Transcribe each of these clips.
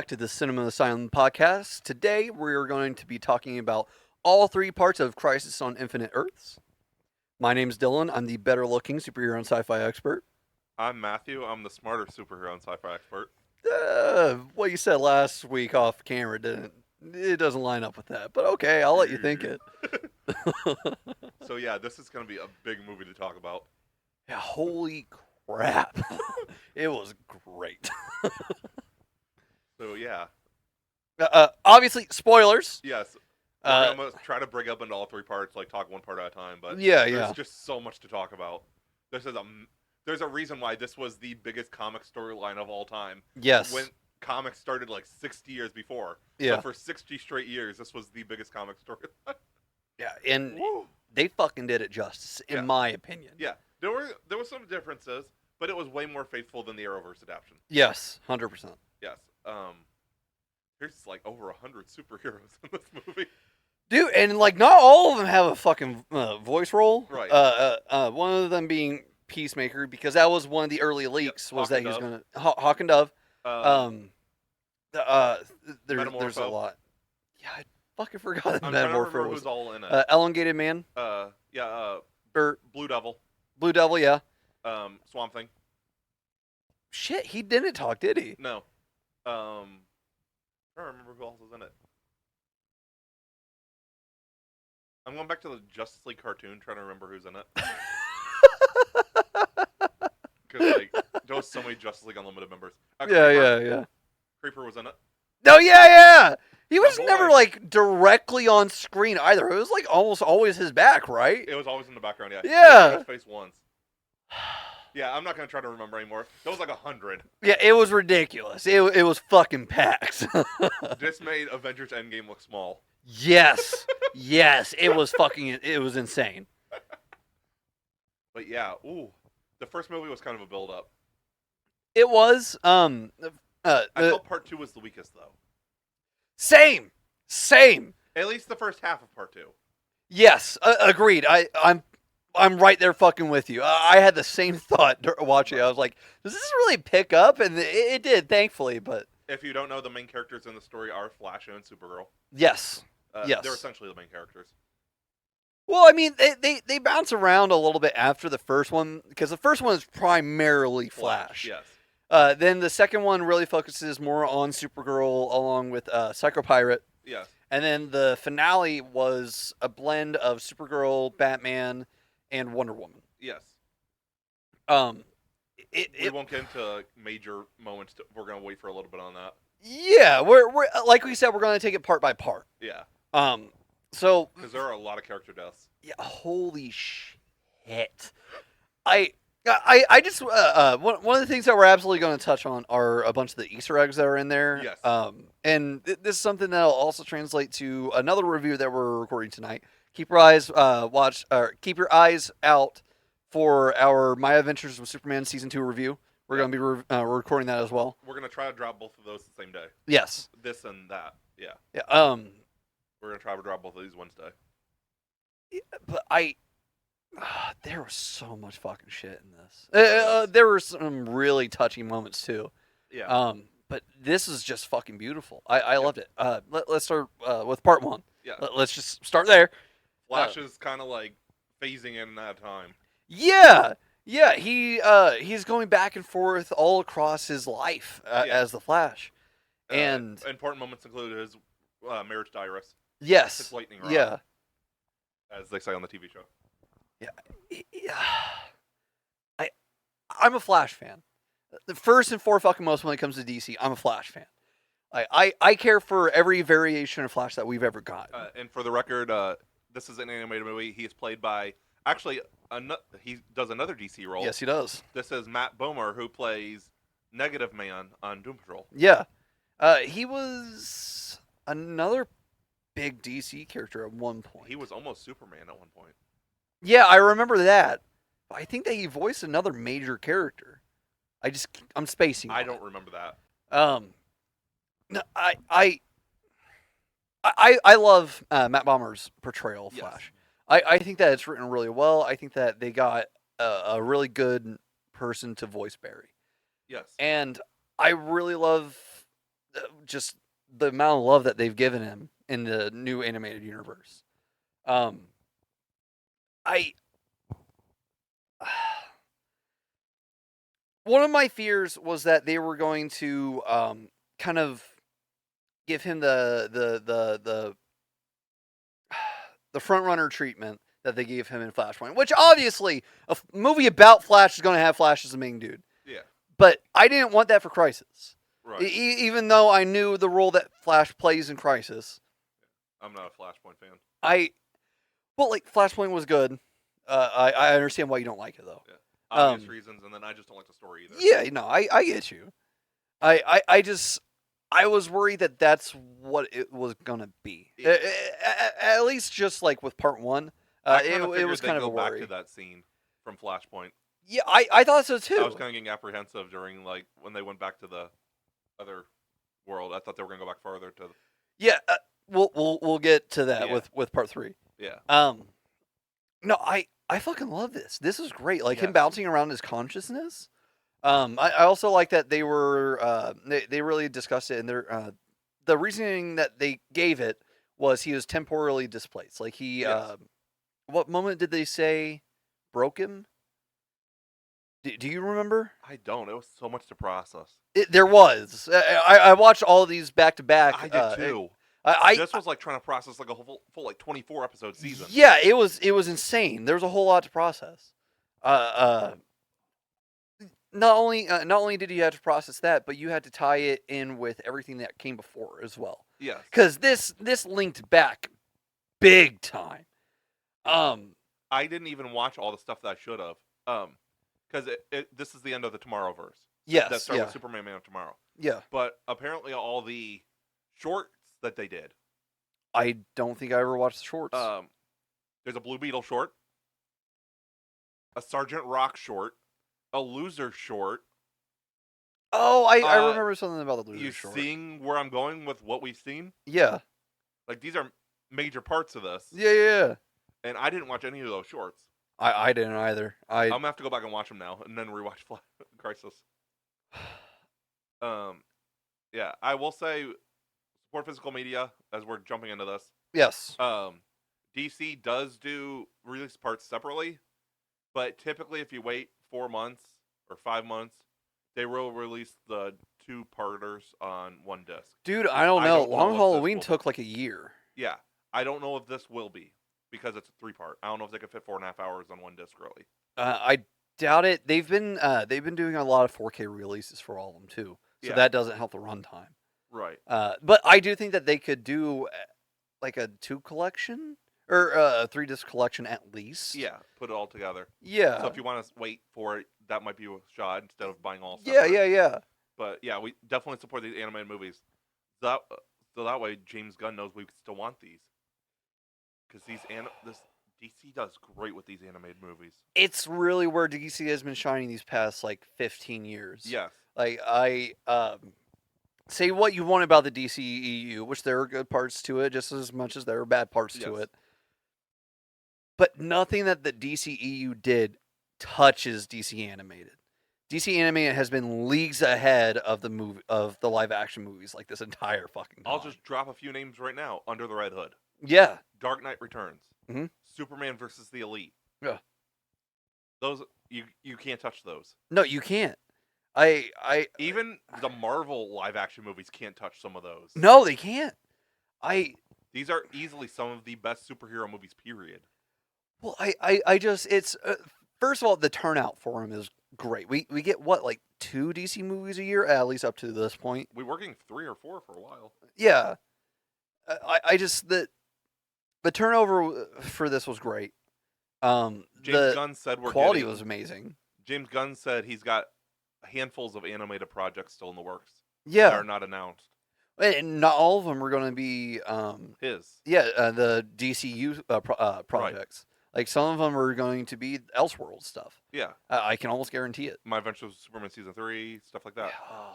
to the Cinema Asylum podcast. Today we're going to be talking about all three parts of Crisis on Infinite Earths. My name's Dylan. I'm the better looking superhero and sci-fi expert. I'm Matthew. I'm the smarter superhero and sci-fi expert. What you said last week off camera doesn't line up with that, but okay, I'll let you think it. So yeah, this is going to be a big movie to talk about. Yeah, holy crap. It was great. So yeah. Obviously, spoilers. Yes. We're going to try to break up into all three parts, like talk one part at a time, but there's just so much to talk about. There's a reason why this was the biggest comic storyline of all time. Yes. When comics started like 60 years before. Yeah. So for 60 straight years, this was the biggest comic storyline. Yeah, and they fucking did it justice, in my opinion. Yeah. There were some differences, but it was way more faithful than the Arrowverse adaptation. Yes, 100%. Yes. There's like over 100 superheroes in this movie. Dude, and like not all of them have a fucking voice role. Right. One of them being Peacemaker, because that was one of the early leaks, was that he was going to Hawk and Dove. There's a lot. Yeah, I fucking forgot that Metamorpho was. Who's all in it. Elongated Man. Blue Devil. Blue Devil, yeah. Swamp Thing. Shit, he didn't talk, did he? No. I don't remember who else was in it. I'm going back to the Justice League cartoon, trying to remember who's in it. Because like there was so many Justice League Unlimited members. Yeah. Creeper was in it. Oh yeah. He was never like directly on screen either. It was like almost always his back, right? It was always in the background. Yeah. Yeah. His face once. Yeah, I'm not gonna try to remember anymore. That was like 100. Yeah, it was ridiculous. It was fucking packed. This made Avengers Endgame look small. Yes, it was insane. But yeah, the first movie was kind of a build-up. It was. I felt part 2 was the weakest though. Same. At least the first half of part 2. Yes, agreed. I'm right there fucking with you. I had the same thought watching it. I was like, does this really pick up? And it did, thankfully. But if you don't know, the main characters in the story are Flash and Supergirl. Yes. Yes. They're essentially the main characters. Well, I mean, they bounce around a little bit after the first one, because the first one is primarily Flash. Yes. Then the second one really focuses more on Supergirl along with Psycho Pirate. Yes. And then the finale was a blend of Supergirl, Batman, and Wonder Woman. Yes. We won't get into major moments. We're gonna wait for a little bit on that. Yeah, we're like we said, we're gonna take it part by part. Yeah. So because there are a lot of character deaths. Yeah. Holy shit. I just one of the things that we're absolutely going to touch on are a bunch of the Easter eggs that are in there. Yes. And this is something that'll also translate to another review that we're recording tonight. Keep your eyes keep your eyes out for our My Adventures with Superman Season 2 review. We're going to be recording that as well. We're going to try to drop both of those the same day. Yes. This and that. Yeah. Yeah. We're going to try to drop both of these Wednesday. Yeah, but there was so much fucking shit in this. There were some really touching moments too. Yeah. But this is just fucking beautiful. I loved it. Let's start with part 1. Yeah. Let's just start there. Flash is kind of like phasing in that time. Yeah. He's going back and forth all across his life as the Flash, and important moments include his marriage to Iris. Yes. His lightning rod. Yeah. As they say on the TV show. Yeah. I'm a Flash fan. The first and foremost when it comes to DC, I'm a Flash fan. I care for every variation of Flash that we've ever got. And for the record, this is an animated movie. He is played by he does another DC role. Yes, he does. This is Matt Bomer, who plays Negative Man on Doom Patrol. Yeah. He was another big DC character at one point. He was almost Superman at one point. Yeah, I remember that. I think that he voiced another major character. I'm spacing. I don't remember that. No, I love Matt Bomer's portrayal of Flash. Yes. I think that it's written really well. I think that they got a really good person to voice Barry. Yes. And I really love just the amount of love that they've given him in the new animated universe. I one of my fears was that they were going to kind of give him the front runner treatment that they gave him in Flashpoint, which obviously a movie about Flash is going to have Flash as the main dude. Yeah. But I didn't want that for Crisis. Right. Even though I knew the role that Flash plays in Crisis. I'm not a Flashpoint fan. Flashpoint was good. I understand why you don't like it though. Yeah. Obvious reasons, and then I just don't like the story either. Yeah, no, I get you. I was worried that that's what it was gonna be. Yeah. At least just like with part one, it was kind of a worry. Back to that scene from Flashpoint. Yeah, I thought so too. I was kind of getting apprehensive during like when they went back to the other world. I thought they were gonna go back farther to. Yeah, we'll get to that with part 3. Yeah. No, I fucking love this. This is great. Like him bouncing around his consciousness. I also like that they were they really discussed it, and the reasoning that they gave it was he was temporally displaced. Like he, what moment did they say broke him? Do you remember? I don't. It was so much to process. There was. I watched all of these back to back. I did too. This was like trying to process like a full like 24 episode season. Yeah, it was insane. There was a whole lot to process. Not only did you have to process that, but you had to tie it in with everything that came before as well. Yes. Because this linked back big time. I didn't even watch all the stuff that I should have. Because this is the end of the Tomorrowverse. Yes. That started with Superman Man of Tomorrow. Yeah. But apparently all the shorts that they did. I don't think I ever watched the shorts. There's a Blue Beetle short, a Sergeant Rock short, a Loser short. Oh, I remember something about the Loser short. You seeing where I'm going with what we've seen? Yeah. Like these are major parts of this. Yeah. And I didn't watch any of those shorts. I didn't either. I'm gonna have to go back and watch them now, and then rewatch Crisis. Yeah, I will say support physical media as we're jumping into this. Yes. DC does do release parts separately, but typically if you wait 4 months or 5 months, they will release the 2-parters on one disc. Dude, I don't know. Long Halloween took like a year. Yeah, I don't know if this will be. Because it's a 3-part. I don't know if they could fit 4.5 hours on one disc, really. I doubt it. They've been doing a lot of 4K releases for all of them too, so that doesn't help the runtime. Right. But I do think that they could do like a 2 collection or a 3-disc collection at least. Yeah, put it all together. Yeah. So if you want to wait for it, that might be a shot instead of buying all. Separate. Yeah. But yeah, we definitely support these animated movies. So that way, James Gunn knows we still want these. Because this DC does great with these animated movies. It's really where DC has been shining these past like 15 years. Yes. Like I say what you want about the DCEU, which there are good parts to it just as much as there are bad parts to it. But nothing that the DCEU did touches DC animated. DC animated has been leagues ahead of the live action movies like this entire fucking time. I'll just drop a few names right now. Under the Red Hood. Yeah. Dark Knight Returns. Mm-hmm. Superman versus the Elite. Yeah. Those you can't touch those. No, you can't. I even the Marvel live action movies can't touch some of those. No, they can't. These are easily some of the best superhero movies. Period. Well, I just it's first of all the turnout for them is great. We get what like 2 DC movies a year at least up to this point. We were getting 3 or 4 for a while. Yeah. I just the turnover for this was great. James Gunn said quality was amazing. James Gunn said he's got handfuls of animated projects still in the works. Yeah. That are not announced. And not all of them are going to be his. Yeah, the DCU projects. Right. Like some of them are going to be Elseworld stuff. Yeah. I can almost guarantee it. My Adventures with Superman Season 3, stuff like that. Yeah.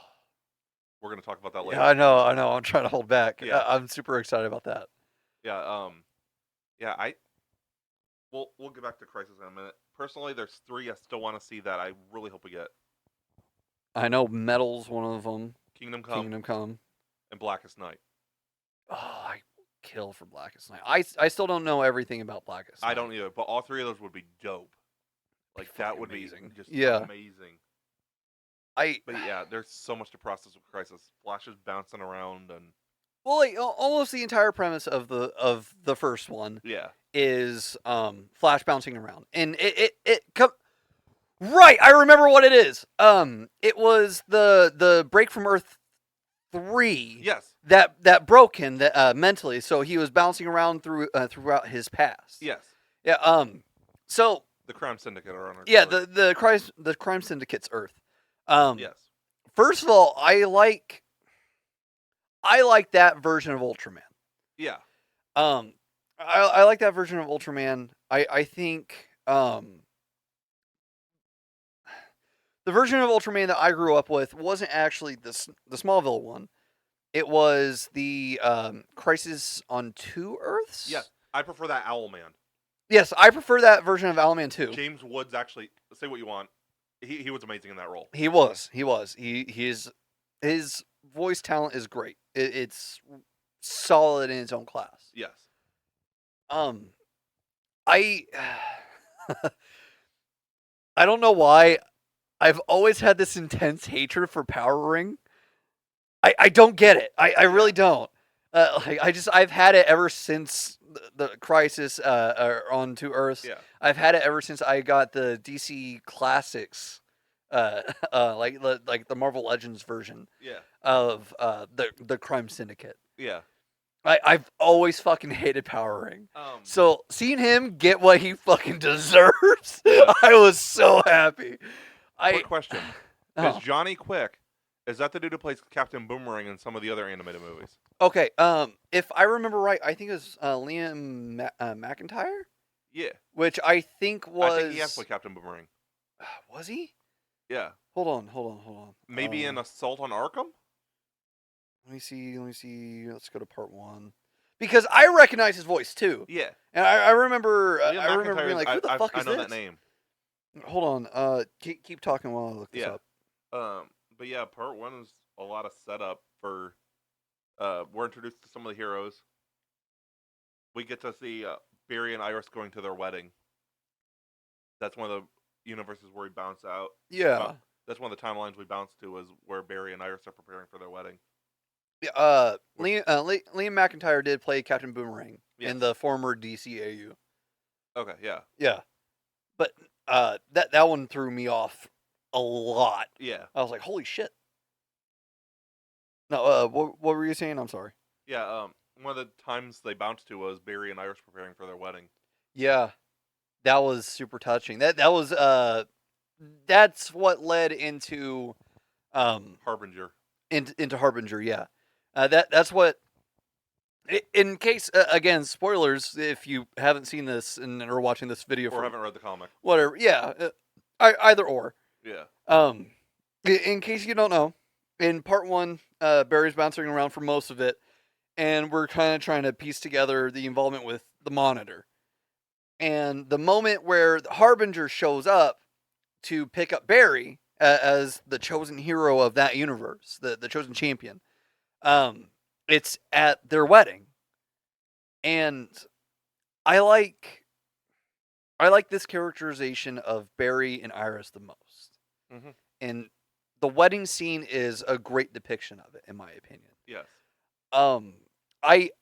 We're going to talk about that later. Yeah, I know. I'm trying to hold back. Yeah. I'm super excited about that. Yeah, we'll get back to Crisis in a minute. Personally, there's 3 I still want to see that I really hope we get. I know Metal's one of them. Kingdom Come. and Blackest Night. Oh, I kill for Blackest Night. I still don't know everything about Blackest Night. I don't either, but all three of those would be dope. Like that would amazing. be just Yeah. amazing. But yeah, there's so much to process with Crisis. Flash is bouncing around and well, like almost the entire premise of the first one is Flash bouncing around, and right. I remember what it is. It was the Break from Earth 3. Yes. That broke him mentally, so he was bouncing around throughout his past. Yes. Yeah. So the Crime Syndicate are on Earth. Yeah, the Crime Syndicate's Earth. Yes. First of all, I like that version of Ultraman. Yeah. I like that version of Ultraman. I think the version of Ultraman that I grew up with wasn't actually the Smallville one. It was the Crisis on 2 Earths. Yes, I prefer that Owlman. Yes, I prefer that version of Owlman too. James Woods actually, say what you want, he was amazing in that role. He was. His voice talent is great. It's solid in its own class. Yes. I don't know why I've always had this intense hatred for Power Ring. I don't get it. I really don't. I've had it ever since the Crisis on 2 Earths. Yeah. I've had it ever since I got the DC Classics, like the Marvel Legends version. Yeah. Of the Crime Syndicate. Yeah. I've always fucking hated Power Ring. So seeing him get what he fucking deserves, I was so happy. Quick question: Is Johnny Quick? Is that the dude who plays Captain Boomerang in some of the other animated movies? Okay. If I remember right, I think it was Liam McIntyre. Yeah. Which I think was. I think he has to play Captain Boomerang. Was he? Yeah. Hold on. Maybe in Assault on Arkham. Let me see. Let's go to part 1. Because I recognize his voice too. Yeah. And I remember. Liam I remember McIntyre being like, "Who the fuck is this?" I know that name. Hold on. Keep talking while I look this up. But yeah, part 1 is a lot of setup for. We're introduced to some of the heroes. We get to see Barry and Iris going to their wedding. That's one of the universes where we bounce out. Yeah. That's one of the timelines we bounce to is where Barry and Iris are preparing for their wedding. Yeah. Liam McIntyre did play Captain Boomerang in the former DCAU. Okay. Yeah. Yeah. But that one threw me off a lot. Yeah. I was like, holy shit. No, what were you saying? I'm sorry. Yeah, one of the times they bounced to was Barry and Iris preparing for their wedding. Yeah. That was super touching. That was that's what led into Harbinger. Into Harbinger, yeah. That's what in case again, spoilers if you haven't seen this and are watching this video or haven't read the comic. Whatever. Yeah. Either or. Yeah. In case you don't know, in part 1, Barry's bouncing around for most of it, and we're kind of trying to piece together the involvement with the Monitor. And the moment where the Harbinger shows up to pick up Barry as the chosen hero of that universe, the chosen champion, it's at their wedding. And I like this characterization of Barry and Iris the most. Mm-hmm. And the wedding scene is a great depiction of it, in my opinion. Yes.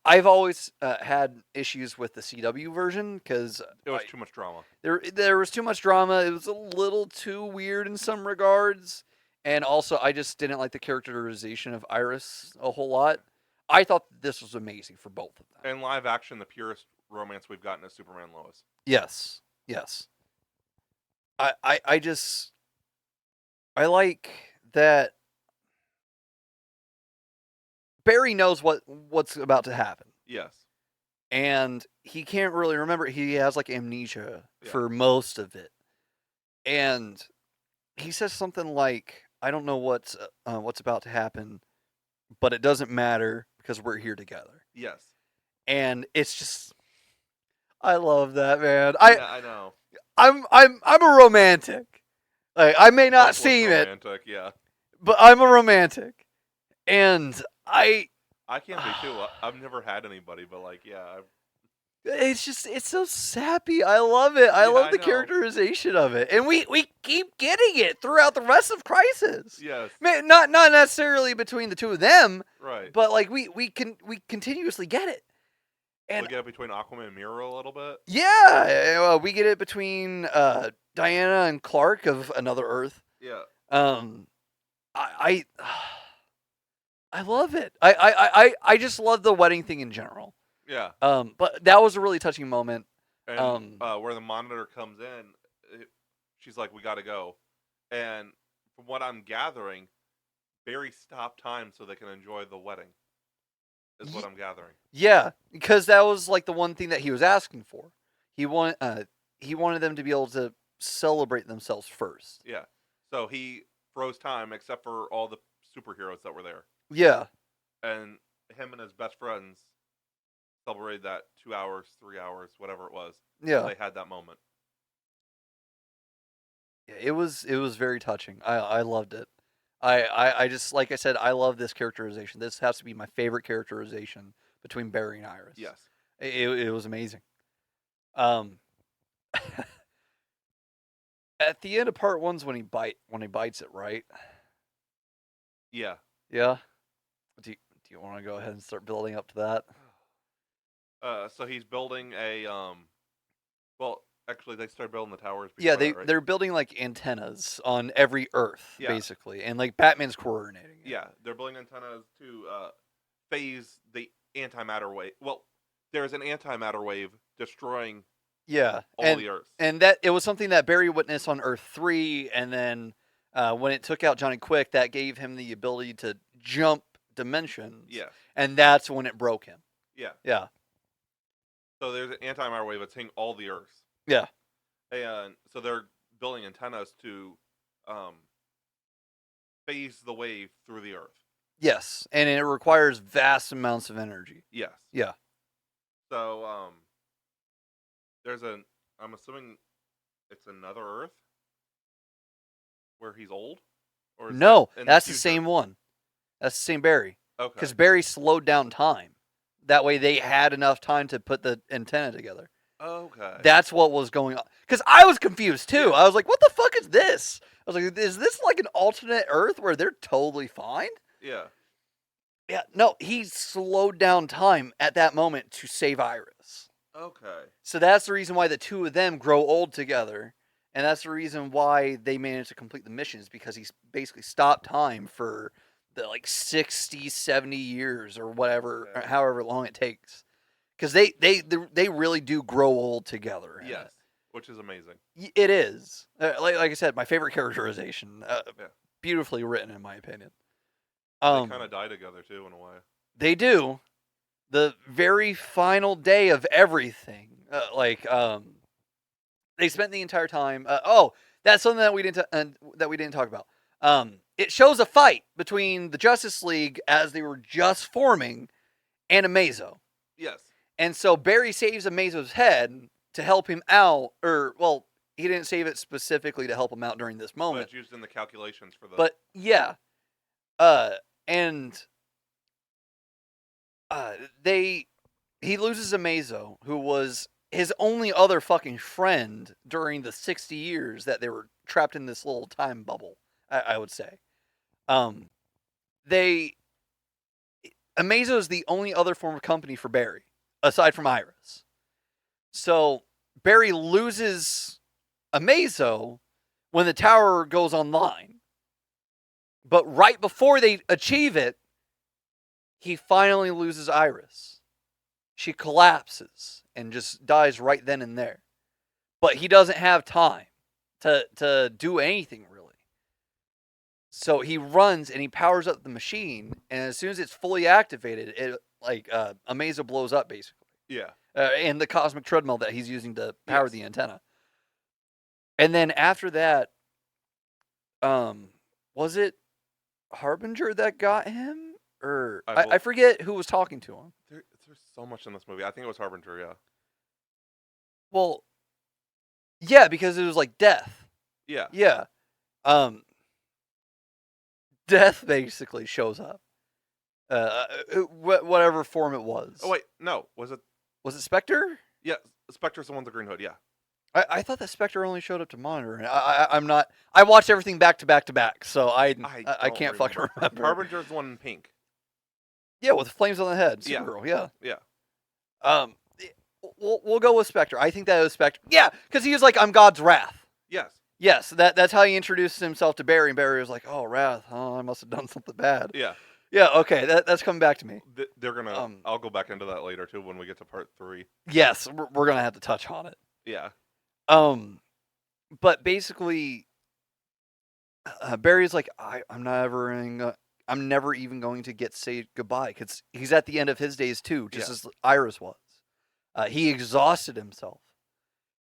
I've always had issues with the CW version because it was too much drama. There was too much drama. It was a little too weird in some regards, and also I just didn't like the characterization of Iris a whole lot. I thought this was amazing for both of them. In live action, the purest romance we've gotten is Superman Lois. Yes. I like that Barry knows what's about to happen. Yes. And he can't really remember. He has like amnesia for most of it. And he says something like, I don't know what's about to happen, but it doesn't matter because we're here together. Yes. And it's just, I love that, man. I know. I'm a romantic. Like, I may not seem romantic, yeah. But I'm a romantic. And I I can be too. I've never had anybody, but like, yeah, It's so sappy. I love it. I Yeah, love I the know. characterization of it, and we keep getting it throughout the rest of Crisis. yes, Not necessarily between the two of them, right. but like we continuously get it. And We get it between Aquaman and Mira a little bit. yeah, we get it between Diana and Clark of Another Earth. Yeah, I I love it. I just love the wedding thing in general. yeah. But that was a really touching moment. And where the monitor comes in, she's like, "We got to go," and from what I'm gathering, Barry stopped time so they can enjoy the wedding. Is what I'm gathering. Yeah, because that was like the one thing that he was asking for. He wanted them to be able to celebrate themselves first. Yeah. So he froze time except for all the superheroes that were there. Yeah. And him and his best friends celebrated that 2 hours, 3 hours, whatever it was. Yeah. They had that moment. Yeah, it was very touching. I loved it. I just, like I said, I love this characterization. This has to be my favorite characterization between Barry and Iris. Yes. It was amazing. At the end of part 1's when he bites it, right? Yeah. Yeah. Do you want to go ahead and start building up to that? So he's building a well, actually they started building the towers before Yeah, that, right? they're building like antennas on every Earth, Yeah. basically, and like Batman's coordinating it. Yeah, they're building antennas to phase the antimatter wave. Well, there's an antimatter wave destroying Yeah, all the Earths. and that it was something that Barry witnessed on Earth 3, and then when it took out Johnny Quick, that gave him the ability to jump dimensions. Yeah. And that's when it broke him. Yeah. Yeah. So there's an antimatter wave that's hitting all the Earths. Yeah. And so they're building antennas to phase the wave through the Earth. Yes, and it requires vast amounts of energy. Yes. Yeah. So I'm assuming it's another Earth where he's old? Or is No, that in that's the future? same one. That's the same Barry. Okay. Because Barry slowed down time. That way they had enough time to put the antenna together. Okay. That's what was going on. Because I was confused too. Yeah. I was like, what the fuck is this? I was like, is this like an alternate Earth where they're totally fine? Yeah. Yeah, no, he slowed down time at that moment to save Iris. Okay. So that's the reason why the two of them grow old together. And that's the reason why they managed to complete the missions, because he's basically stopped time for the like 60, 70 years or whatever, Okay. or however long it takes. Because they really do grow old together. in Yes. Which is amazing. It is. Like I said, my favorite characterization. Yeah. Beautifully written, in my opinion. They kind of die together too, in a way. They do. The very final day of everything. They spent the entire time. That's something that we didn't talk about. It shows a fight between the Justice League as they were just forming and Amazo. Yes. And so Barry saves Amazo's head to help him out, he didn't save it specifically to help him out during this But moment. it's used in the calculations for the. But yeah, he loses Amazo, who was his only other fucking friend during the 60 years that they were trapped in this little time bubble. I would say, Amazo is the only other form of company for Barry aside from Iris. So Barry loses Amazo when the tower goes online. But right before they achieve it, he finally loses Iris. She collapses and just dies right then and there. But he doesn't have time to do anything really. So he runs and he powers up the machine, and as soon as it's fully activated, it Amazo blows up basically. Yeah. And the cosmic treadmill that he's using to power Yes. the antenna. And then after that, was it Harbinger that got him? Or I forget who was talking to him. There's so much in this movie. I think it was Harbinger, yeah. Well, yeah, because it was like Death. Yeah. Yeah. Death basically shows up. whatever form it was. Oh wait, no, was it? Was it Spectre? Yeah, Spectre's the one with the green hood. Yeah. I thought that Spectre only showed up to Monitor. And I'm not. I watched everything back to back to back, so I don't can't fucking remember. Harbinger's the one in pink. Yeah, with flames on the head. Yeah. Supergirl. Yeah. Yeah. We'll go with Spectre. I think that was Spectre. Yeah, because he was like, "I'm God's wrath." Yes. Yes, that's how he introduced himself to Barry, and Barry was like, "Oh, wrath. Oh, I must have done something bad." Yeah. Yeah. Okay, that's coming back to me. They're gonna. I'll go back into that later too when we get to part 3. Yes, we're gonna have to touch on it. Yeah. But basically, Barry's like, I'm never even going to get say goodbye because he's at the end of his days too, just as Iris was. He exhausted himself,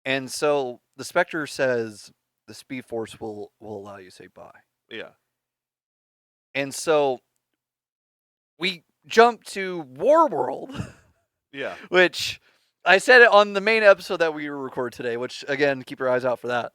and so the Spectre says the Speed Force will allow you to say bye. Yeah. And so we jump to War World. Yeah. Which I said it on the main episode that we record today, which again, keep your eyes out for that.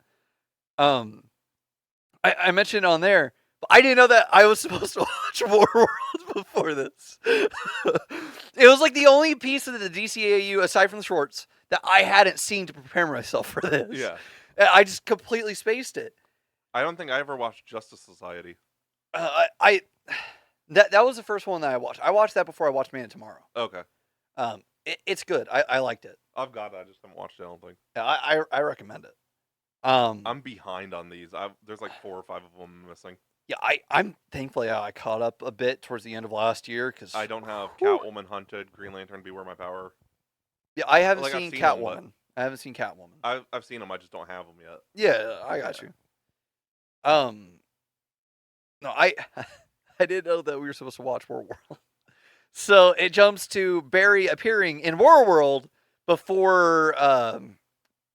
I mentioned on there, but I didn't know that I was supposed to watch War World before this. It was like the only piece of the DCAU, aside from the shorts, that I hadn't seen to prepare myself for this. Yeah. I just completely spaced it. I don't think I ever watched Justice Society. That was the first one that I watched. I watched that before I watched Man of Tomorrow. Okay. It's good. I liked it. I've got it. I just haven't watched it, I don't think. Yeah, I recommend it. I'm behind on these. There's like 4 or 5 of them missing. Yeah, I'm thankfully I caught up a bit towards the end of last year because I don't have Catwoman Hunted, Green Lantern, Beware My Power. Yeah, I haven't Like, I've seen seen Catwoman. them, I haven't seen Catwoman. I've seen them. I just don't have them yet. Yeah, I got you. No, I didn't know that we were supposed to watch War World. So it jumps to Barry appearing in War World before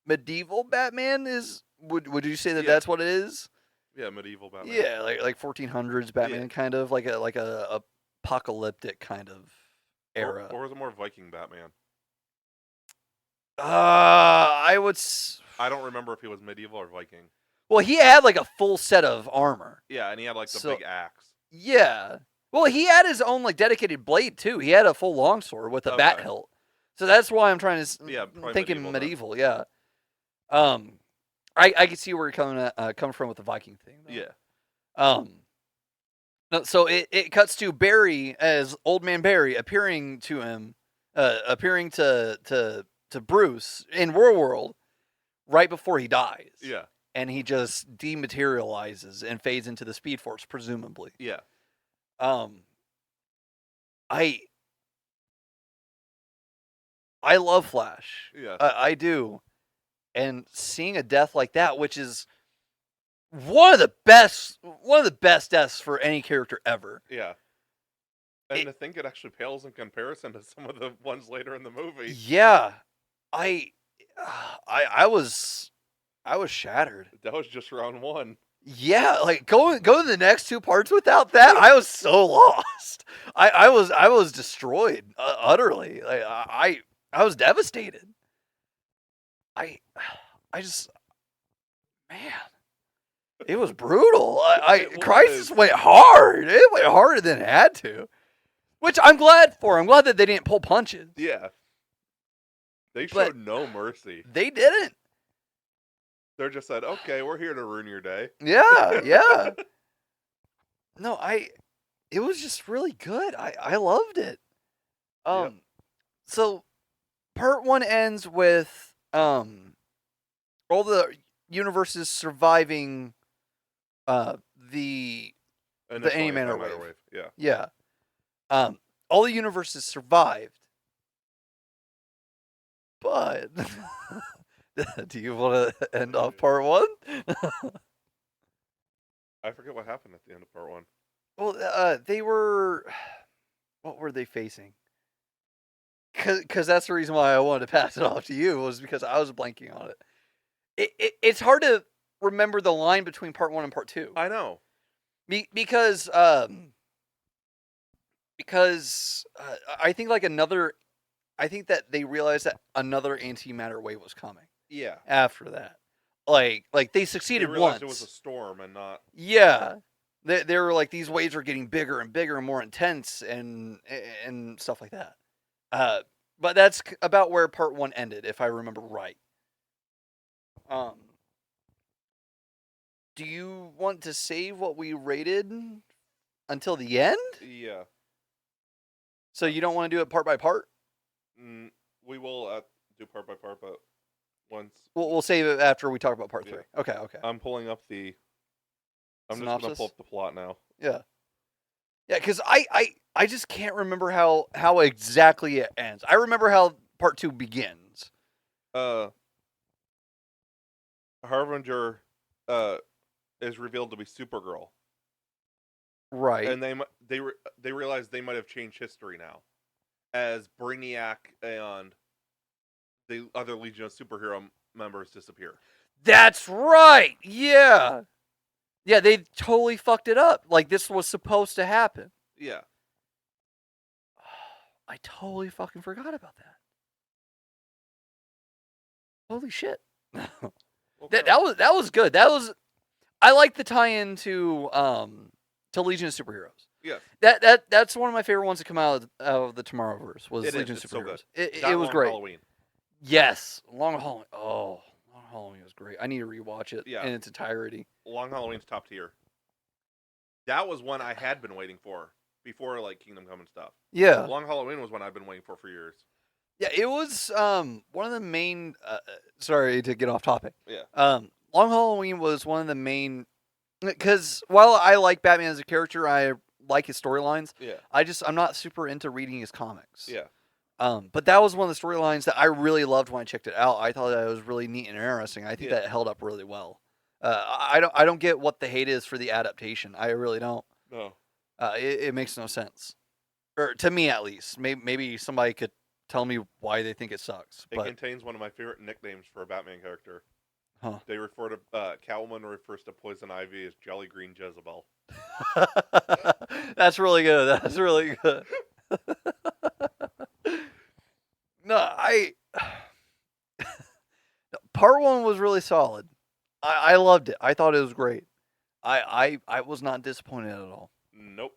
medieval Batman is. Would you say that that's what it is? Yeah, medieval Batman. Yeah, like 1400s Batman, kind of like a apocalyptic kind of era. Or was it more Viking Batman? I would. I don't remember if he was medieval or Viking. Well, he had like a full set of armor. Yeah, and he had like the big axe. Yeah. Well, he had his own like dedicated blade too. He had a full longsword with a bat hilt. So that's why I'm trying to thinking medieval. Yeah. I can see where you're coming from with the Viking thing. Though. Yeah. So it cuts to Barry as Old Man Barry appearing to him, appearing to Bruce in War World right before he dies. Yeah. And he just dematerializes and fades into the Speed Force, presumably. Yeah. I love Flash. Yeah. I do. And seeing a death like that, which is one of the best deaths for any character ever. Yeah. And to think it actually pales in comparison to some of the ones later in the movie. Yeah. I was shattered. That was just round 1. Yeah, like go to the next 2 parts without that. I was so lost. I was destroyed utterly. Like I was devastated. I just, man, it was brutal. Crisis went hard. It went harder than it had to, which I'm glad for. I'm glad that they didn't pull punches. Yeah. They showed no mercy. They didn't. They just said, "Okay, we're here to ruin your day." Yeah, yeah. No, it was just really good. I loved it. So part 1 ends with all the universes surviving the antimatter wave. Yeah. Yeah. All the universes survived. But do you want to end off part 1? I forget what happened at the end of part 1. Well, they were. What were they facing? Because that's the reason why I wanted to pass it off to you, was because I was blanking on it. It's hard to remember the line between part 1 and part 2. I know. Because I think I think that they realized that another antimatter wave was coming. Yeah. After that, like they succeeded once. It was a storm and not. Yeah. They were like, these waves are getting bigger and bigger and more intense and stuff like that. But that's about where part 1 ended, if I remember right. Do you want to save what we rated until the end? Yeah. So you don't want to do it part by part? We will do part by part, but once We'll save it after we talk about part 3. Yeah. Okay. I'm pulling up the. I'm just Synopsis? gonna pull up the plot now. Yeah, because I just can't remember how exactly it ends. I remember how part 2 begins. Harbinger, is revealed to be Supergirl, Right. and they realize they might have changed history now, as Brainiac and the other Legion of Superhero members disappear. That's right. Yeah. Yeah, they totally fucked it up. Like, this was supposed to happen. Yeah. I totally fucking forgot about that. Holy shit. That was good. I like the tie-in to Legion of Superheroes. Yeah. That's one of my favorite ones to come out of the Tomorrowverse was Legion of so Superheroes. good. It was great. Halloween. Yes, Long Halloween. Oh, Long Halloween was great. I need to rewatch it in its entirety. Long Halloween's top tier. That was one I had been waiting for before like Kingdom Come and stuff. Yeah. Long Halloween was one I've been waiting for years. Yeah, it was one of the main. Sorry to get off topic. Yeah. Long Halloween was one of the main, because while I like Batman as a character, I like his storylines. Yeah. I'm not super into reading his comics. Yeah. But that was one of the storylines that I really loved when I checked it out. I thought that it was really neat and interesting. I think that it held up really well. I don't get what the hate is for the adaptation. I really don't. No. It makes no sense, or to me at least. Maybe somebody could tell me why they think it sucks. It contains one of my favorite nicknames for a Batman character. Huh. They refer to Catwoman refers to Poison Ivy as Jelly Green Jezebel. That's really good. That's really good. No, part 1 was really solid. I loved it. I thought it was great. I was not disappointed at all. Nope.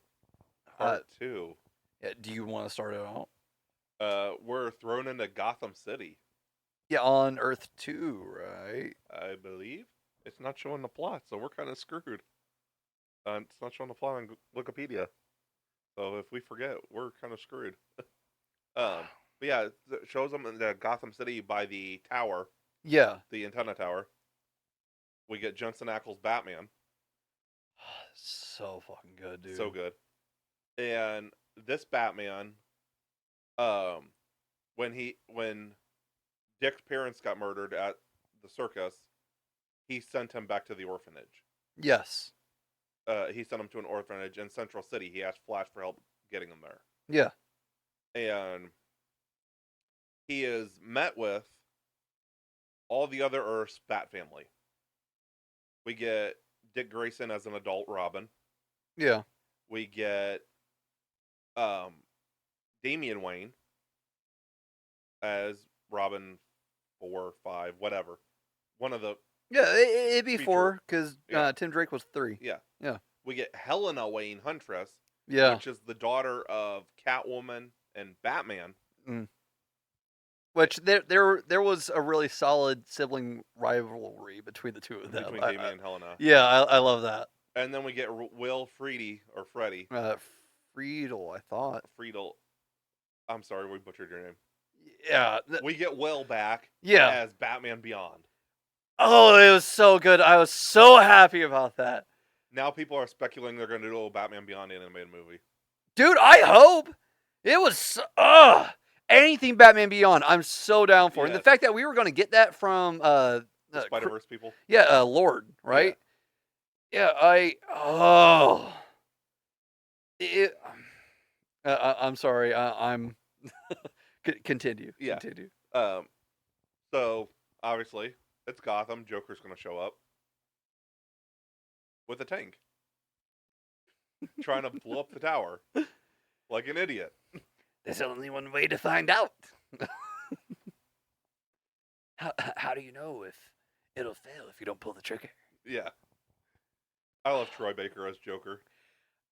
Part 2. Yeah, do you want to start it out? We're thrown into Gotham City. Yeah, on Earth 2, right? I believe. It's not showing the plot, so we're kind of screwed. It's not showing the plot on Wikipedia. So if we forget, we're kind of screwed. But yeah, it shows them in Gotham City by the tower. Yeah. The antenna tower. We get Jensen Ackles' Batman. So fucking good, dude. So good. And this Batman, when Dick's parents got murdered at the circus, he sent him back to the orphanage. Yes. He sent him to an orphanage in Central City. He asked Flash for help getting him there. Yeah. And he is met with all the other Earth's Bat family. We get Dick Grayson as an adult Robin. Yeah. We get Damian Wayne as Robin 4, 5, whatever. One of the... Yeah, it'd be 4, because Tim Drake was 3. Yeah. Yeah. We get Helena Wayne Huntress, yeah, which is the daughter of Catwoman and Batman. Mm. Which there was a really solid sibling rivalry between the two of them. Between Damian and Helena. Yeah, I love that. And then we get Will Freedy, or Freddy. Friedel, I thought. Friedel. I'm sorry, we butchered your name. Yeah. We get Will back as Batman Beyond. Oh, it was so good. I was so happy about that. Now people are speculating they're going to do a Batman Beyond animated movie. Dude, I hope. It was... anything Batman Beyond, I'm so down for. And the fact that we were going to get that from... the Spider-Verse people? Yeah, Lord, right? Yeah, I'm sorry. I'm... Continue. Yeah. Continue. So, obviously, it's Gotham. Joker's going to show up. With a tank. Trying to blow up the tower. Like an idiot. There's only one way to find out. How do you know if it'll fail if you don't pull the trigger? Yeah. I love Troy Baker as Joker.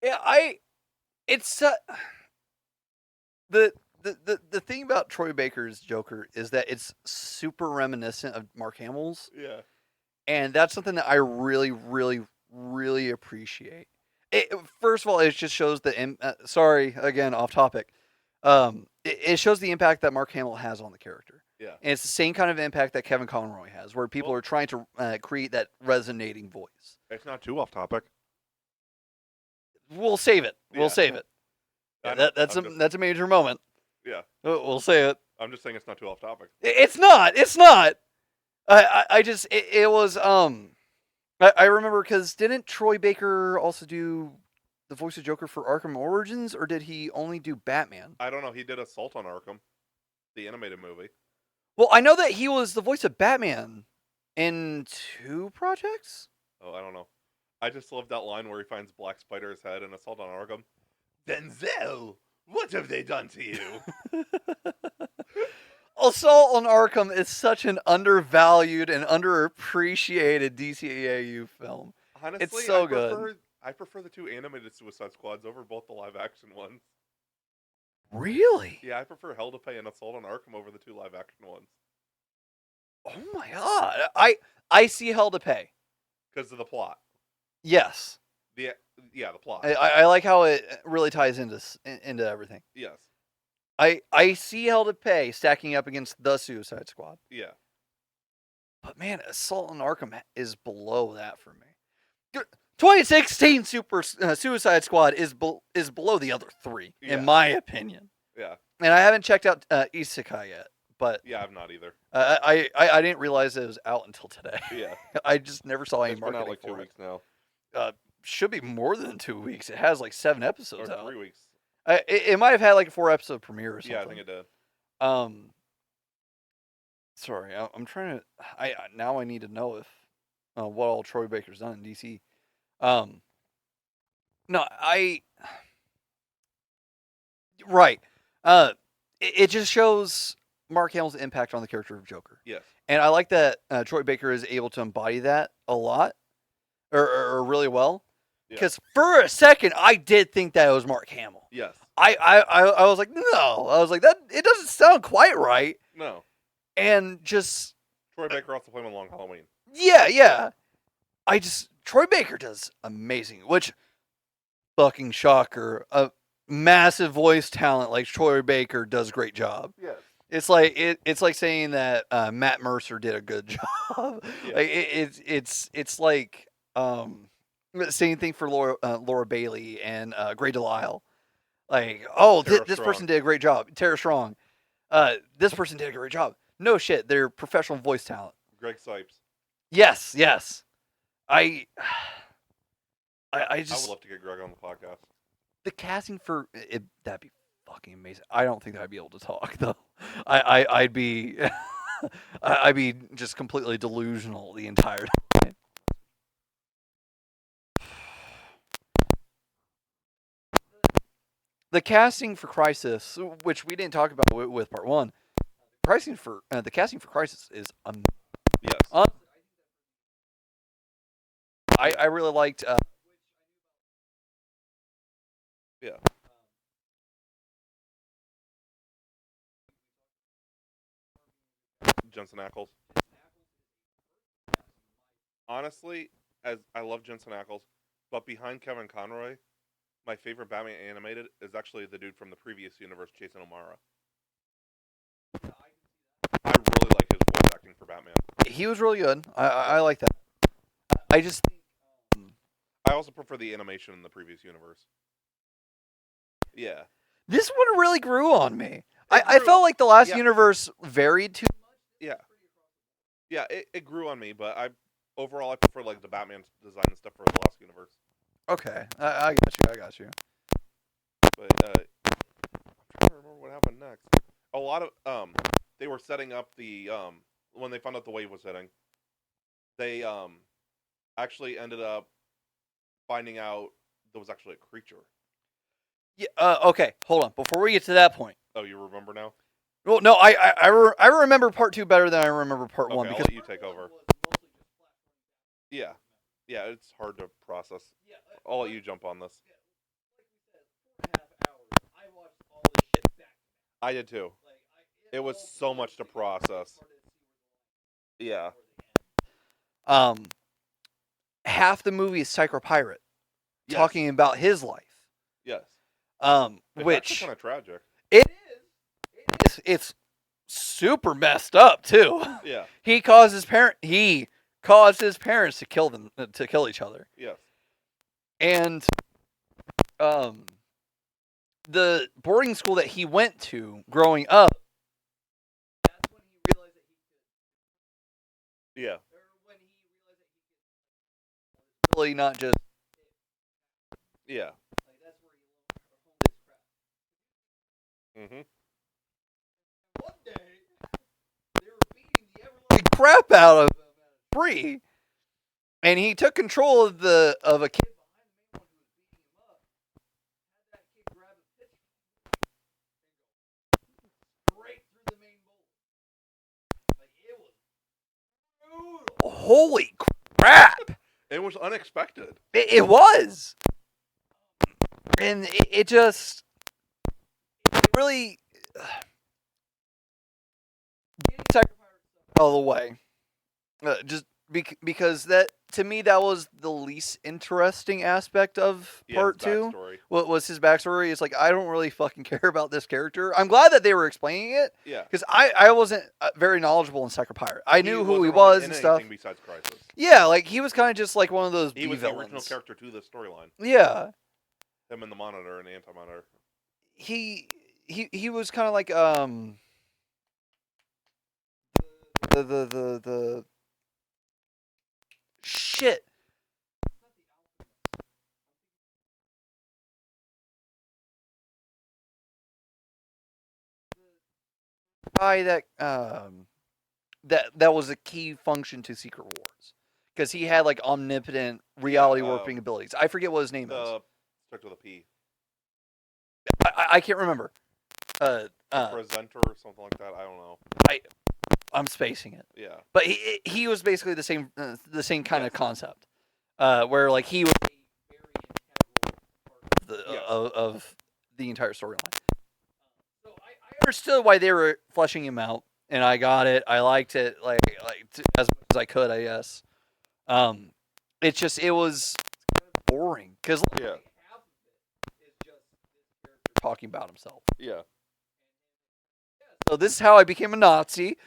Yeah, it's the thing about Troy Baker's Joker is that it's super reminiscent of Mark Hamill's, Yeah. and that's something that I really, really, really appreciate. First of all, it just shows the sorry, again, off topic. It shows the impact that Mark Hamill has on the character. Yeah. And it's the same kind of impact that Kevin Conroy has, where people are trying to create that resonating voice. It's not too off topic. We'll save it. We'll Yeah. save it. Yeah, that's a major moment. Yeah. We'll say it. I'm just saying it's not too off topic. It's not. It's not. I just it was I remember because didn't Troy Baker also do the voice of Joker for Arkham Origins, or did he only do Batman? I don't know. He did Assault on Arkham, the animated movie. Well, I know that he was the voice of Batman in 2 projects. Oh, I don't know. I just love that line where he finds Black Spider's head in Assault on Arkham. Denzel, what have they done to you? Assault on Arkham is such an undervalued and underappreciated DCAU film. Honestly, it's so good. I prefer the 2 animated Suicide Squads over both the live action ones. Really? Yeah, I prefer Hell to Pay and Assault on Arkham over the 2 live action ones. Oh my god. I see Hell to Pay. Because of the plot. Yes. The plot. I like how it really ties into everything. Yes. I see Hell to Pay stacking up against the Suicide Squad. Yeah. But man, Assault on Arkham is below that for me. 2016 Suicide Squad is below the other 3, in my opinion. Yeah. And I haven't checked out Isekai yet, but yeah, I've not either. I didn't realize it was out until today. Yeah. I just never saw any it's been marketing out like 2 for weeks now. Should be more than 2 weeks. It has like 7 episodes or out. 3 weeks. It might have had like a 4-episode premiere or something. Yeah, I think it did. Sorry, I'm trying to. Now I need to know if what all Troy Baker's done in DC. No, right. It just shows Mark Hamill's impact on the character of Joker. Yes. And I like that Troy Baker is able to embody that a lot, or really well. Because for a second, I did think that it was Mark Hamill. Yes. I was like, no. I was like, that it doesn't sound quite right. No. And just Troy Baker also played on Long Halloween. Yeah. Troy Baker does amazing, which fucking shocker. A massive voice talent like Troy Baker does a great job. Yes. It's like saying that Matt Mercer did a good job. Yeah. Like it's like same thing for Laura Bailey and Gray Delisle. Like, this person did a great job. Tara Strong. This person did a great job. No shit, they're professional voice talent. Greg Sipes. Yes. I would love to get Greg on the podcast. The casting for it, that'd be fucking amazing. I don't think I'd be able to talk though. I'd be I'd be just completely delusional the entire time. The casting for Crisis, which we didn't talk about with part 1, the casting for Crisis is amazing. Yes. I really liked. Yeah. Jensen Ackles. Honestly, as I love Jensen Ackles, but behind Kevin Conroy, my favorite Batman animated is actually the dude from the previous universe, Jason O'Mara. I really like his voice acting for Batman. He was really good. I like that. I just think, I also prefer the animation in the previous universe. Yeah. This one really grew on me. I felt like the last universe varied too much. Yeah. Yeah, it grew on me, but overall I prefer like the Batman design and stuff for the last universe. Okay, I got you. But I'm trying to remember what happened next. A lot of they were setting up the when they found out the wave was hitting, they actually ended up finding out there was actually a creature. Yeah. Okay. Hold on. Before we get to that point. Oh, you remember now? Well, no. I remember part 2 better than I remember part 1 because because I'll let you take over. Yeah. Yeah, it's hard to process. I'll let you jump on this. I watched all this shit back. I did too. It was so much to process. Yeah. Half the movie is Psycho Pirate Yes. talking about his life. Yes. Which It's kind of tragic. it is. It's super messed up too. Yeah. He caused his parents to kill each other. Yes. And the boarding school that he went to growing up, that's when he realized that he could. Yeah. Or when he realized that he could really not just. Yeah. Like that's where he honed his craft. Mm-hmm. One day, they were beating the ever-living crap out of him at a tree, and he took control of a kid behind the main one who was beating him up. Had that kid grab a pitch and go straight through the main bowl. Like it was brutal. Holy crap! It was unexpected. It was, and it just really. Getting out of the way, just because that to me that was the least interesting aspect of part two. Backstory. What was his backstory? It's like I don't really fucking care about this character. I'm glad that they were explaining it. Yeah. Because I wasn't very knowledgeable in Psycho Pirate. I knew who he wasn't was in and stuff. anything besides Crisis. Yeah, like he was kind of just like one of those He was B-villains. the original character to the storyline. Yeah. Him and the Monitor and Anti-Monitor. He was kind of like the shit. Guy that was a key function to Secret Wars because he had like omnipotent reality warping abilities. I forget what his name is. Starts with a P. I can't remember. Presenter or something like that. I don't know. I'm spacing it. Yeah. But he was basically the same kind of concept, where like he was a very integral part of the entire storyline. So I understood why they were fleshing him out, and I got it. I liked it like as much as I could, I guess. It's just it was kind of boring because half of it is just this character talking about himself. Yeah. So this is how I became a Nazi,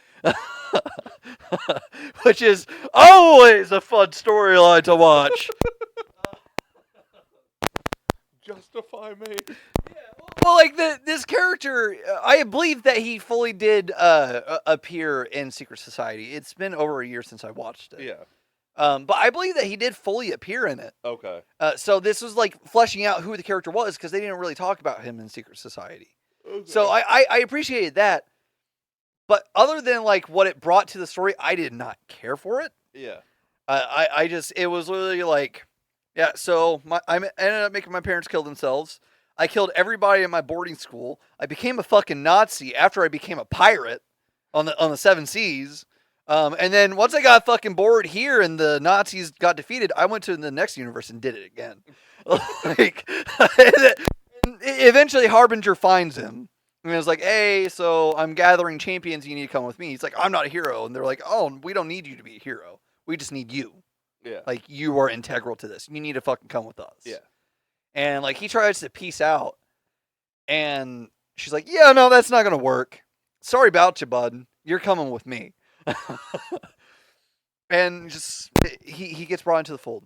which is always a fun storyline to watch. Justify me. Well, like this character, I believe that he fully did appear in Secret Society. It's been over a year since I watched it. Yeah. But I believe that he did fully appear in it. Okay. So this was like fleshing out who the character was because they didn't really talk about him in Secret Society. Okay. So I appreciated that. But other than like what it brought to the story, I did not care for it. Yeah. It was literally like, yeah. So I ended up making my parents kill themselves. I killed everybody in my boarding school. I became a fucking Nazi after I became a pirate on the Seven Seas. And then once I got fucking bored here and the Nazis got defeated, I went to the next universe and did it again. Like, eventually Harbinger finds him. And it's like, hey, so I'm gathering champions. You need to come with me. He's like, I'm not a hero. And they're like, oh, we don't need you to be a hero. We just need you. Yeah. Like, you are integral to this. You need to fucking come with us. Yeah. And, like, he tries to peace out. And she's like, yeah, no, that's not going to work. Sorry about you, bud. You're coming with me. And just, he gets brought into the fold.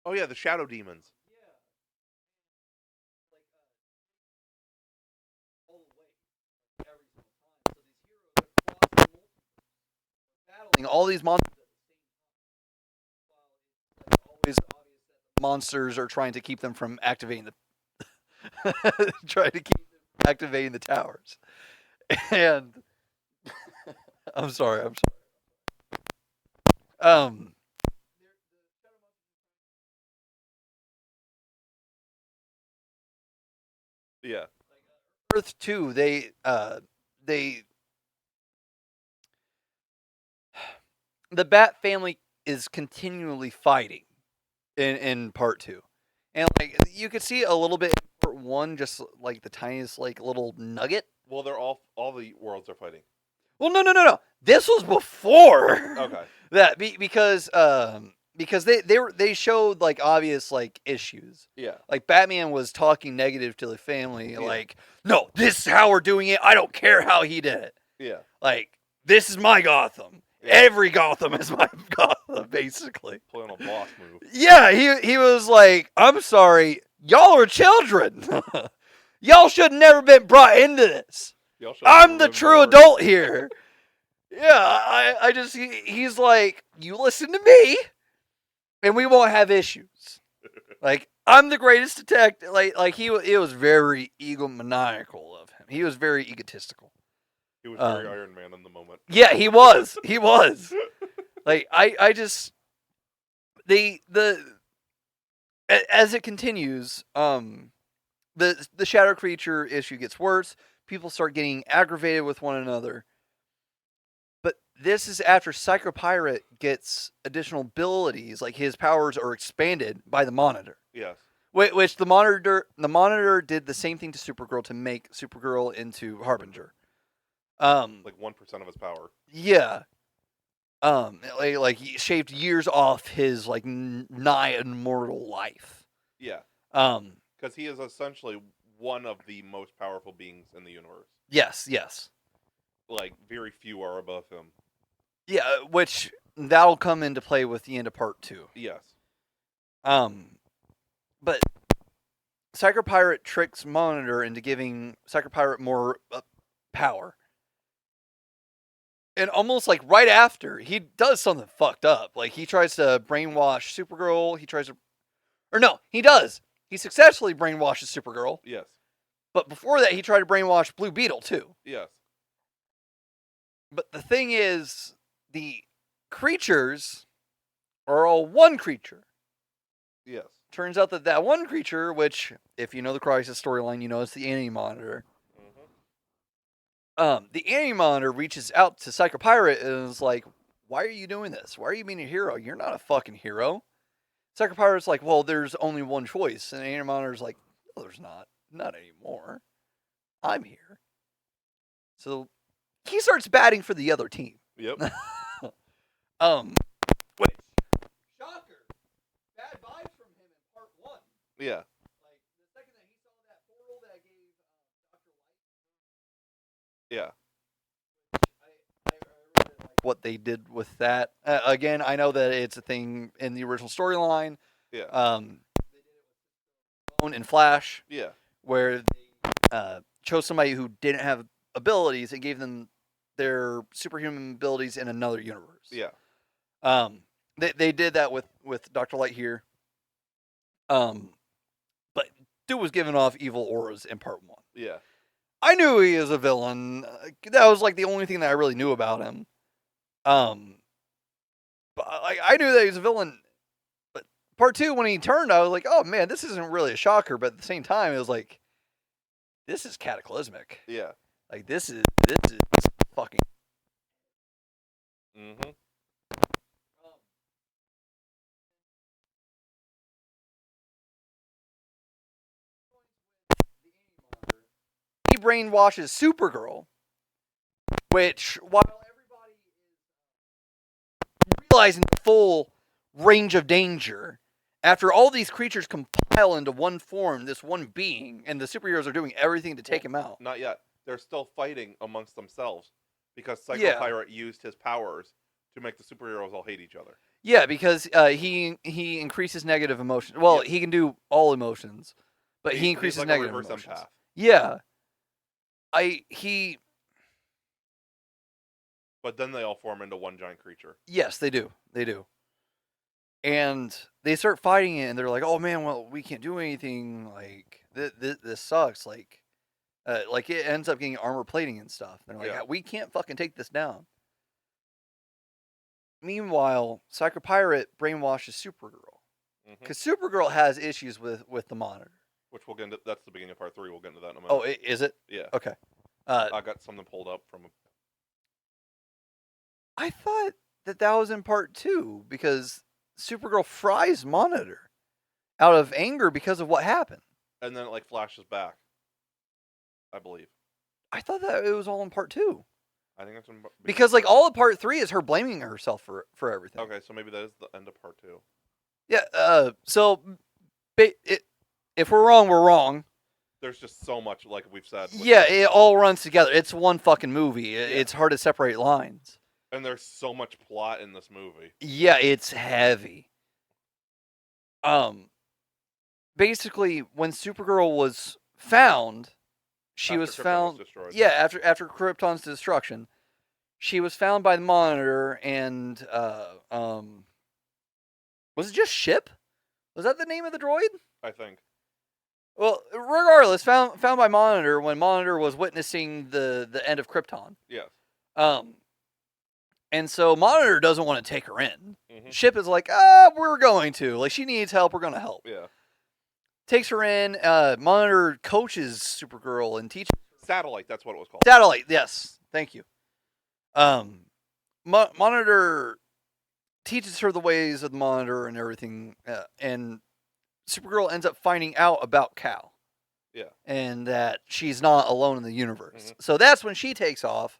Oh, yeah, the Shadow Demons. Battling all these monsters. Always obvious that the monsters are trying to keep them from activating the towers. And I'm sorry. Yeah. Earth 2, they the Bat family is continually fighting in part 2, and like you could see a little bit in part 1, just like the tiniest like little nugget. Well, they're all the worlds are fighting. Well, no. This was before. Okay. that because they showed like obvious like issues. Yeah. Like Batman was talking negative to the family, Yeah. like, no, this is how we're doing it. I don't care how he did it. Yeah. Like, this is my Gotham. Yeah. Every Gotham is my Gotham, basically. Playing a boss move. Yeah, he was like, I'm sorry, y'all are children. Y'all should have never been brought into this. I'm the true adult here. Yeah, I just he's like, you listen to me, and we won't have issues. Like, I'm the greatest detective. Like it was very egomaniacal of him. He was very egotistical. He was very Iron Man in the moment. Yeah, he was. He was. Like I just as it continues, the shadow creature issue gets worse. People start getting aggravated with one another. But this is after Psychopirate gets additional abilities, like his powers are expanded by the Monitor. Yes. Which the Monitor did the same thing to Supergirl to make Supergirl into Harbinger. Like 1% of his power. Yeah. Like he shaved years off his like nigh immortal life. Yeah. Because he is essentially one of the most powerful beings in the universe. Yes. Like, very few are above him. Yeah, which that'll come into play with the end of part 2. Yes. But Psychopirate tricks Monitor into giving Psychopirate more power. And almost like right after, he does something fucked up. Like he tries to brainwash Supergirl. He does. He successfully brainwashes Supergirl. Yes. But before that, he tried to brainwash Blue Beetle too. Yes. But the thing is, the creatures are all one creature. Yes. Turns out that one creature, which, if you know the Crisis storyline, you know it's the Anti-Monitor. The Anti-Monitor reaches out to Psychopirate and is like, why are you doing this? Why are you being a hero? You're not a fucking hero. Psychopirate's like, well, there's only one choice. And the Anti-Monitor's like, no, there's not. Not anymore. I'm here. So he starts batting for the other team. Yep. Which, shocker, bad vibes from him in part 1. Yeah. Like, the second that he saw that portal that gave Dr. Light. Yeah. I really like what they did with that. Again, I know that it's a thing in the original storyline. Yeah. They did it with Stone and Flash. Yeah. Where they chose somebody who didn't have abilities and gave them their superhuman abilities in another universe. Yeah. They did that with Dr. Light here. But dude was giving off evil auras in part 1. Yeah. I knew he was a villain. That was like the only thing that I really knew about him. But I knew that he was a villain. But part 2, when he turned, I was like, oh man, this isn't really a shocker. But at the same time, it was like, this is cataclysmic. Yeah. Like this is fucking. Mm-hmm. He brainwashes Supergirl, which, while everybody is realizing the full range of danger, after all these creatures compile into one form, this one being, and the superheroes are doing everything to take him out. Not yet. They're still fighting amongst themselves because Psychopirate used his powers to make the superheroes all hate each other. Yeah, because he increases negative emotions. Well, he can do all emotions, but he increases like negative a reverse emotions. empath. Yeah. But then they all form into one giant creature. Yes, they do. They do. And they start fighting it, and they're like, "Oh man, well, we can't do anything. Like this sucks. Like it ends up getting armor plating and stuff. And they're like, we can't fucking take this down." Meanwhile, Psychopirate brainwashes Supergirl because Supergirl has issues with the Monitor. Which we'll get into. That's the beginning of part 3. We'll get into that in a minute. Oh, is it? Yeah. Okay. I got something pulled up from. I thought that was in part 2 because Supergirl fries Monitor out of anger because of what happened. And then it like flashes back, I believe. I thought that it was all in part 2. I think that's Because like all of part 3 is her blaming herself for everything. Okay, so maybe that is the end of part 2. Yeah. So if we're wrong, we're wrong. There's just so much, like we've said. Yeah, it all runs together. It's one fucking movie. It's hard to separate lines. And there's so much plot in this movie. Yeah, it's heavy. Basically, when Supergirl was found, she was found. Yeah, after Krypton's destruction, she was found by the Monitor, and was it just Ship? Was that the name of the droid? I think. Well, regardless, found by Monitor when Monitor was witnessing the end of Krypton. Yes. And so Monitor doesn't want to take her in. Mm-hmm. Ship is like, we're going to. Like, she needs help, we're going to help. Yeah. Takes her in. Monitor coaches Supergirl and teaches. Satellite, that's what it was called. Satellite, yes. Thank you. Monitor teaches her the ways of the Monitor and everything. And Supergirl ends up finding out about Cal. Yeah. And that she's not alone in the universe. Mm-hmm. So that's when she takes off.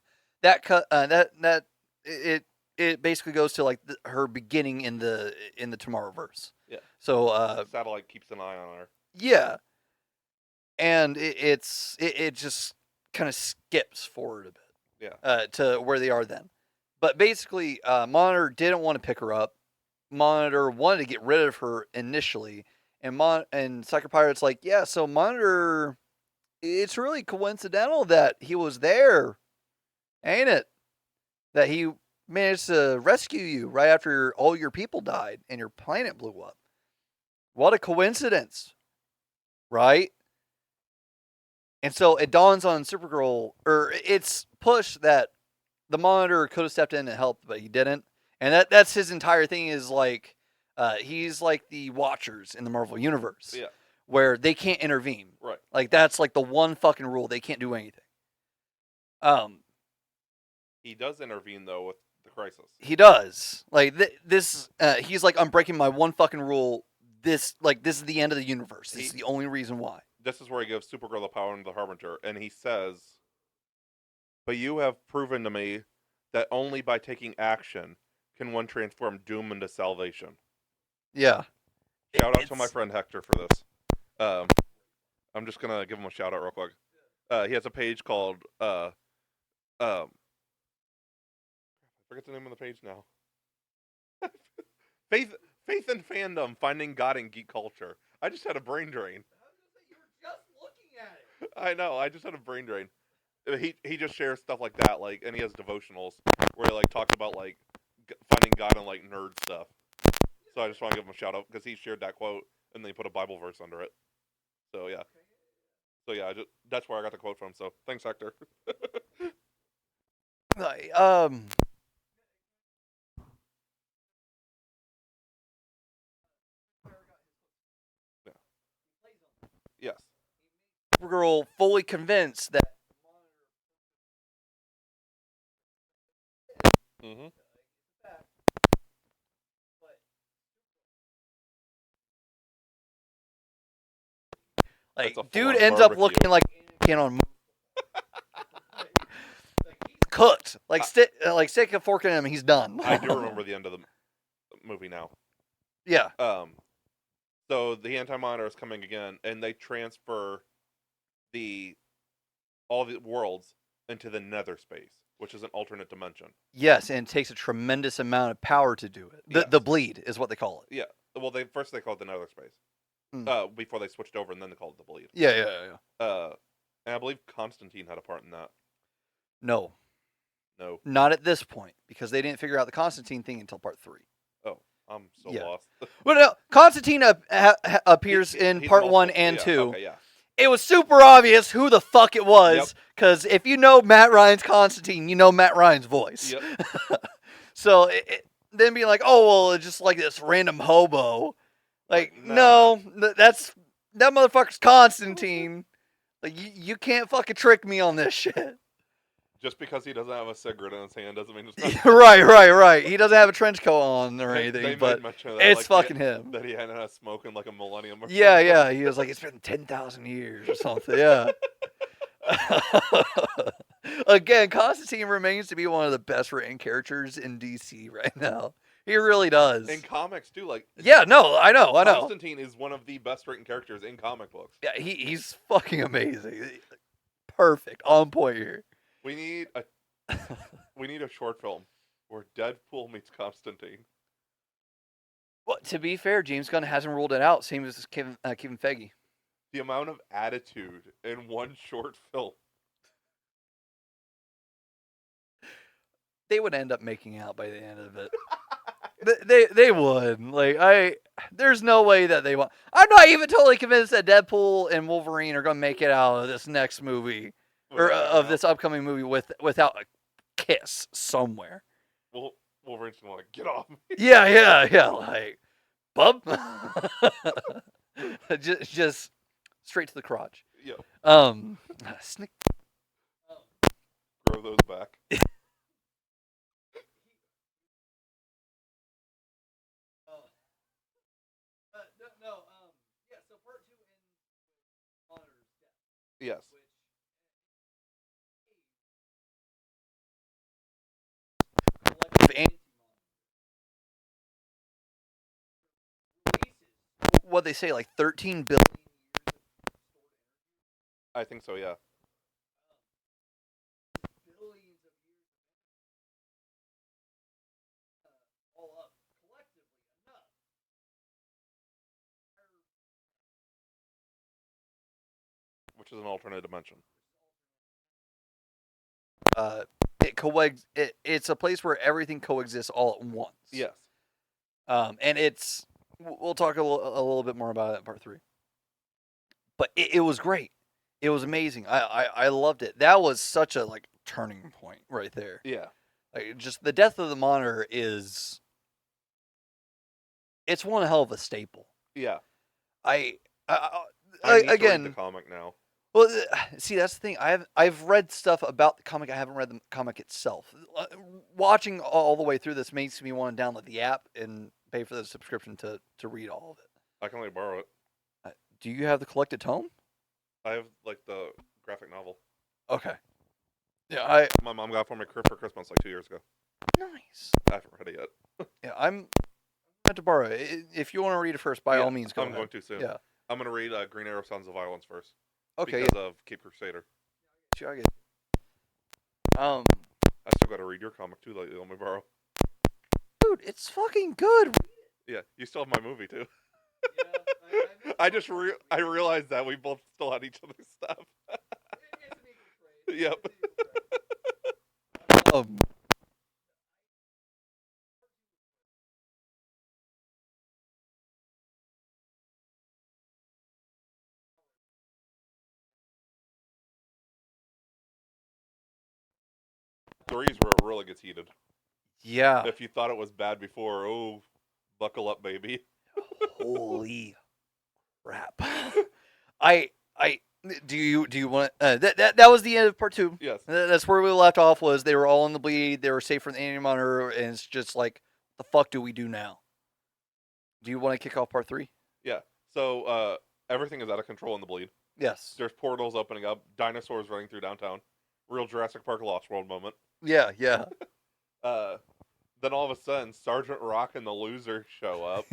It basically goes to like her beginning in the Tomorrowverse. Yeah. So Satellite keeps an eye on her. Yeah. And it just kind of skips forward a bit. Yeah. To where they are then. But basically, Monitor didn't want to pick her up. Monitor wanted to get rid of her initially, and Psycho Pirate's like, yeah. So Monitor, it's really coincidental that he was there, ain't it? That he managed to rescue you right after all your people died and your planet blew up. What a coincidence, right? And so it dawns on Supergirl, or it's pushed that the Monitor could have stepped in and helped, but he didn't. And that's his entire thing is like, he's like the Watchers in the Marvel Universe. Yeah. Where they can't intervene. Right. Like, that's like the one fucking rule. They can't do anything. He does intervene, though, with the Crisis. He does. Like, he's like, I'm breaking my one fucking rule. This is the end of the universe. This is the only reason why. This is where he gives Supergirl the power and the Harbinger, and he says, but you have proven to me that only by taking action can one transform doom into salvation. Yeah. Shout out to my friend Hector for this. I'm just going to give him a shout out real quick. He has a page called, I forget the name of the page now. Faith and Fandom, Finding God in Geek Culture. I just had a brain drain. You were just looking at it. I know, I just had a brain drain. He just shares stuff like that, like, and he has devotionals where he like talks about like finding God and like nerd stuff. So I just want to give him a shout out because he shared that quote and then he put a Bible verse under it. So yeah, that's where I got the quote from. So thanks, Hector. Yes. Supergirl fully convinced that. Mm-hmm. Like, dude ends up looking like Anakin on. Cooked. Like, stick a fork in him, he's done. I do remember the end of the movie now. Yeah. So the Anti-Monitor is coming again, and they transfer all the worlds into the nether space, which is an alternate dimension. Yes, and it takes a tremendous amount of power to do it. The bleed is what they call it. Yeah. Well, they called it the nether space. Before they switched over, and then they called it the bleed. Yeah. And I believe Constantine had a part in that. No. Not at this point, because they didn't figure out the Constantine thing until part 3. Oh, I'm so lost. Well, no, Constantine appears in part 1 and 2. Okay, yeah. It was super obvious who the fuck it was, because if you know Matt Ryan's Constantine, you know Matt Ryan's voice. Yep. So then be like, oh, well, it's just like this random hobo. Like, no, that motherfucker's Constantine. Like, you can't fucking trick me on this shit. Just because he doesn't have a cigarette in his hand doesn't mean it's not. right. He doesn't have a trench coat on or anything, They but made mention of that, it's like, fucking him. That he hadn't had smoke in like a millennium or something. Yeah. He was like, it's been 10,000 years or something. Yeah. Again, Constantine remains to be one of the best written characters in DC right now. He really does. In comics too, like I know. Constantine is one of the best written characters in comic books. Yeah, he's fucking amazing. Perfect, on point here. We need a short film where Deadpool meets Constantine. Well, to be fair, James Gunn hasn't ruled it out. Same as Kevin Feige. The amount of attitude in one short film. They would end up making out by the end of it. they would. Like there's no way that they want. I'm not even totally convinced that Deadpool and Wolverine are gonna make it out of this next movie or of this upcoming movie without a kiss somewhere. Well, Wolverine's gonna like get off me. Yeah. Like, bub. just straight to the crotch. Yeah. Snick. Grow those back. Yeah, so part 2 in Monitor's death. Yes. What they say, like 13 billion years of stored energy? I think so, yeah. Billions of years all up collectively enough. Which is an alternate dimension. It's a place where everything coexists all at once. Yes. And it's we'll talk a little bit more about it in part 3. But it was great. It was amazing. I loved it. That was such a turning point right there. Yeah. Like, just the death of the Monitor it's one hell of a staple. Yeah. I need again to read the comic now. Well, see, that's the thing. I've read stuff about the comic. I haven't read the comic itself. Watching all the way through this makes me want to download the app and pay for the subscription to read all of it. I can only borrow it. Do you have the collected tome? I have the graphic novel. Okay. Yeah, my mom got for me for Christmas 2 years ago. Nice. I haven't read it yet. Yeah, I'm going to borrow it. If you want to read it first, by all means, go I'm ahead. going to soon. Yeah. I'm going to read Green Arrow Sons of Violence first. Okay. Because of Cape Crusader. Sure, I get it. I still got to read your comic too that you let me borrow. Dude, it's fucking good. Yeah, you still have my movie too. Yeah, I realized that we both still had each other's stuff. Yep. Three's where it really gets heated. Yeah. If you thought it was bad before, oh, buckle up, baby. Holy crap! Do you want that was the end of part 2. Yes. That's where we left off. Was they were all in the bleed. They were safe from the alien monitor, and it's just like, the fuck do we do now? Do you want to kick off part 3? Yeah. So everything is out of control in the bleed. Yes. There's portals opening up. Dinosaurs running through downtown. Real Jurassic Park Lost World moment. Yeah. Then all of a sudden, Sergeant Rock and the Loser show up,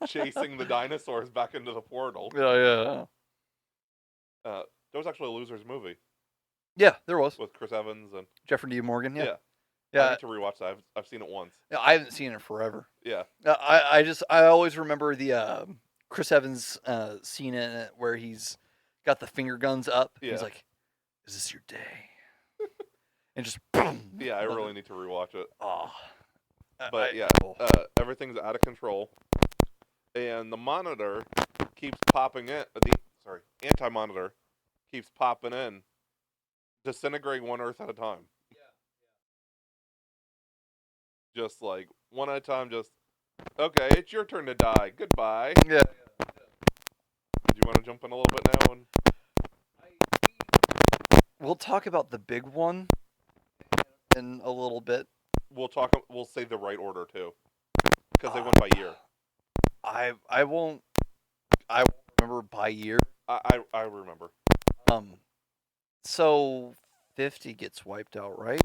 chasing the dinosaurs back into the portal. Yeah. There was actually a Losers movie. Yeah, there was. With Chris Evans and Jeffrey D. Morgan. Yeah. I need to rewatch that. I've seen it once. Yeah, I haven't seen it forever. Yeah. I always remember the Chris Evans scene in it where he's got the finger guns up. Yeah. He's like, "Is this your day?" And just boom. Yeah, I really need to rewatch it. Oh. But everything's out of control, and the monitor keeps popping in. The anti-monitor keeps popping in, disintegrating one Earth at a time. Yeah. Just like one at a time. Just okay. It's your turn to die. Goodbye. Yeah. Do you want to jump in a little bit now? We'll talk about the big one in a little bit. We'll say the right order too, because they went by year. I won't remember by year. I remember. So 50 gets wiped out, right?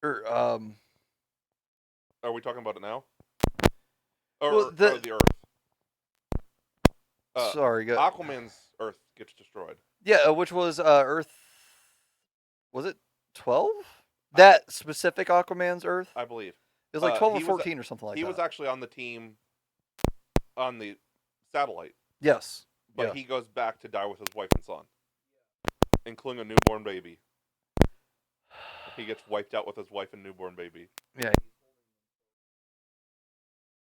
Or Are we talking about it now? Or, Well, or the Earth? Sorry, go. Aquaman's Earth gets destroyed. Yeah, which was Earth. Was it 12? That specific Aquaman's Earth? I believe. It was like 12 or 14 or something like that. He was actually on the team on the satellite. Yes. But yeah. he goes back to die with his wife and son, including a newborn baby. He gets wiped out with his wife and newborn baby. Yeah.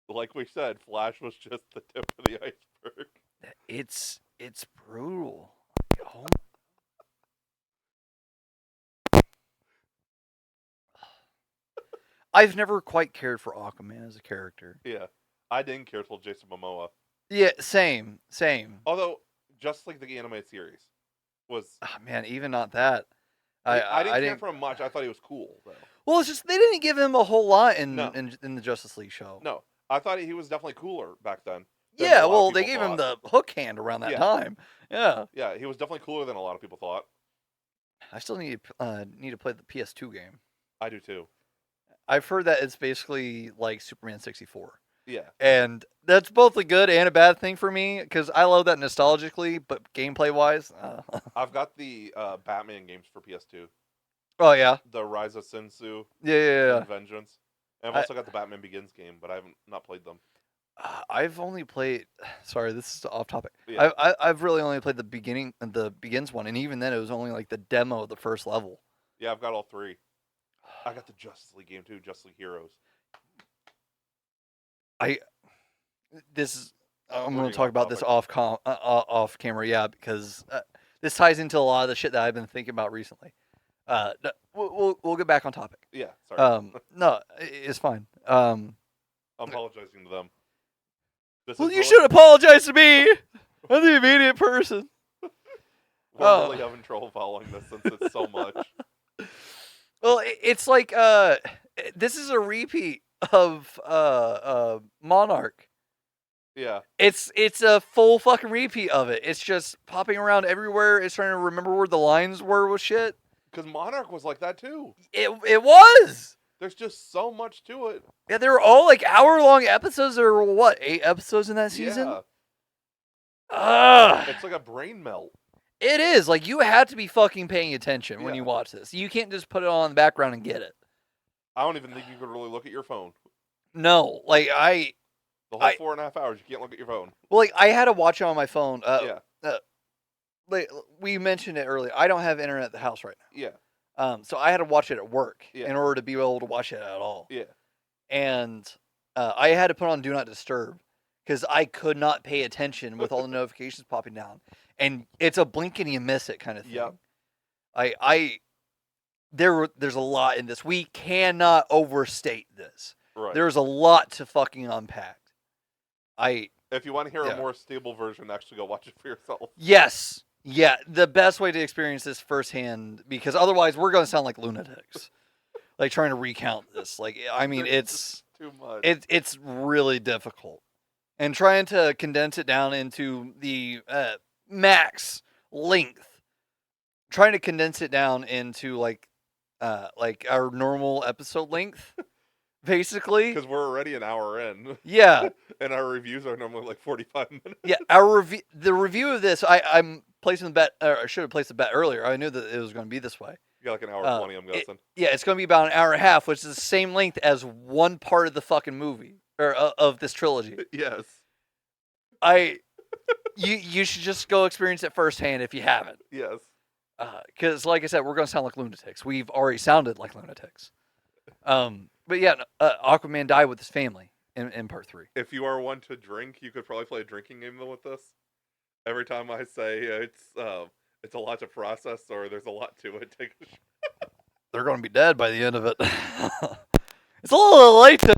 Like we said, Flash was just the tip of the iceberg. It's brutal. Oh. I've never quite cared for Aquaman as a character. Yeah. I didn't care till Jason Momoa. Yeah, same. Although, just like the animated series was... Oh, man, even not that. I didn't care for him much. I thought he was cool, though. Well, it's just they didn't give him a whole lot in the Justice League show. No. I thought he was definitely cooler back then. Yeah, well, they gave him the hook hand around that time. Yeah. Yeah, he was definitely cooler than a lot of people thought. I still need to play the PS2 game. I do too. I've heard that it's basically like Superman 64. Yeah. And that's both a good and a bad thing for me, because I love that nostalgically, but gameplay-wise... I've got the Batman games for PS2. Oh, yeah? The Rise of Sin Tzu. Yeah. And Vengeance. And I've also got the Batman Begins game, but I haven't not played them. I've only played... Sorry, this is off topic. Yeah. I've really only played the Begins one, and even then it was only like the demo of the first level. Yeah, I've got all three. I got the Justice League game too, Justice League Heroes. I'm going to talk about this off camera, yeah, because this ties into a lot of the shit that I've been thinking about recently. We'll get back on topic. Yeah, sorry. No, it's fine. I'm apologizing to them. You should apologize to me. I'm the immediate person. We're really having trouble following this since it's so much. Well, it's like this is a repeat of Monarch. Yeah. It's a full fucking repeat of it. It's just popping around everywhere. It's trying to remember where the lines were with shit. Because Monarch was like that too. It was. There's just so much to it. Yeah, they were all like hour-long episodes. There were what, 8 episodes in that season? Yeah. It's like a brain melt. It is. Like, you had to be fucking paying attention when you watch this. You can't just put it on in the background and get it. I don't even think you could really look at your phone. No, like the whole 4.5 hours, you can't look at your phone. Well, like I had to watch it on my phone. Yeah. We mentioned it earlier. I don't have internet at the house right now. Yeah. So I had to watch it at work in order to be able to watch it at all. Yeah. And I had to put on Do Not Disturb because I could not pay attention with all the notifications popping down. And it's a blink and you miss it kind of thing. Yep. There's a lot in this. We cannot overstate this. Right. There's a lot to fucking unpack. If you want to hear a more stable version, actually go watch it for yourself. Yes. Yeah, the best way to experience this firsthand, because otherwise we're going to sound like lunatics. Like trying to recount this. Like, I mean, it's too much. It's really difficult. And trying to condense it down into the max length. Trying to condense it down into like our normal episode length, basically. Because we're already an hour in. Yeah. And our reviews are normally like 45 minutes. Yeah, the review of this, I'm placing the bet, or I should have placed the bet earlier. I knew that it was going to be this way. You got like an hour 20, I'm guessing. It's going to be about an hour and a half, which is the same length as one part of the fucking movie, or of this trilogy. Yes. You should just go experience it firsthand if you haven't. Yes. Because, like I said, we're going to sound like lunatics. We've already sounded like lunatics. But yeah, Aquaman died with his family in part 3. If you are one to drink, you could probably play a drinking game with this. Every time I say it's a lot to process or there's a lot to it, take a shot. They're going to be dead by the end of it. It's a little late to.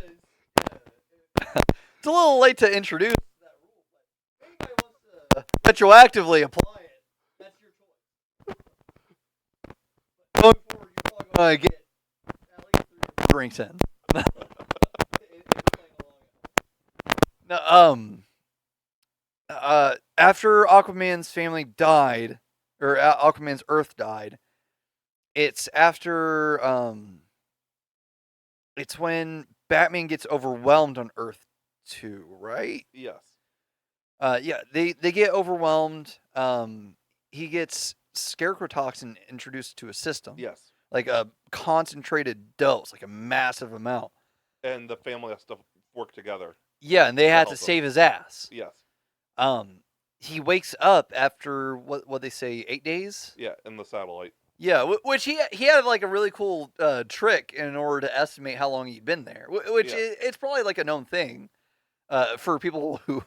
It's a little late to introduce that rule, but if anybody wants to retroactively apply it, that's your choice. But going forward, you're probably going to get rings in. No, after Aquaman's family died, or Aquaman's Earth died, it's after it's when Batman gets overwhelmed on Earth 2, right? Yes. Yeah, they get overwhelmed. He gets scarecrow toxin introduced to a system. Yes. Like a concentrated dose, like a massive amount. And the family has to work together. Yeah, and they had to help him. save his ass. Yes. He wakes up after what they say 8 days. Yeah, in the satellite. Yeah, which he had like a really cool trick in order to estimate how long he'd been there. Which it's probably like a known thing for people who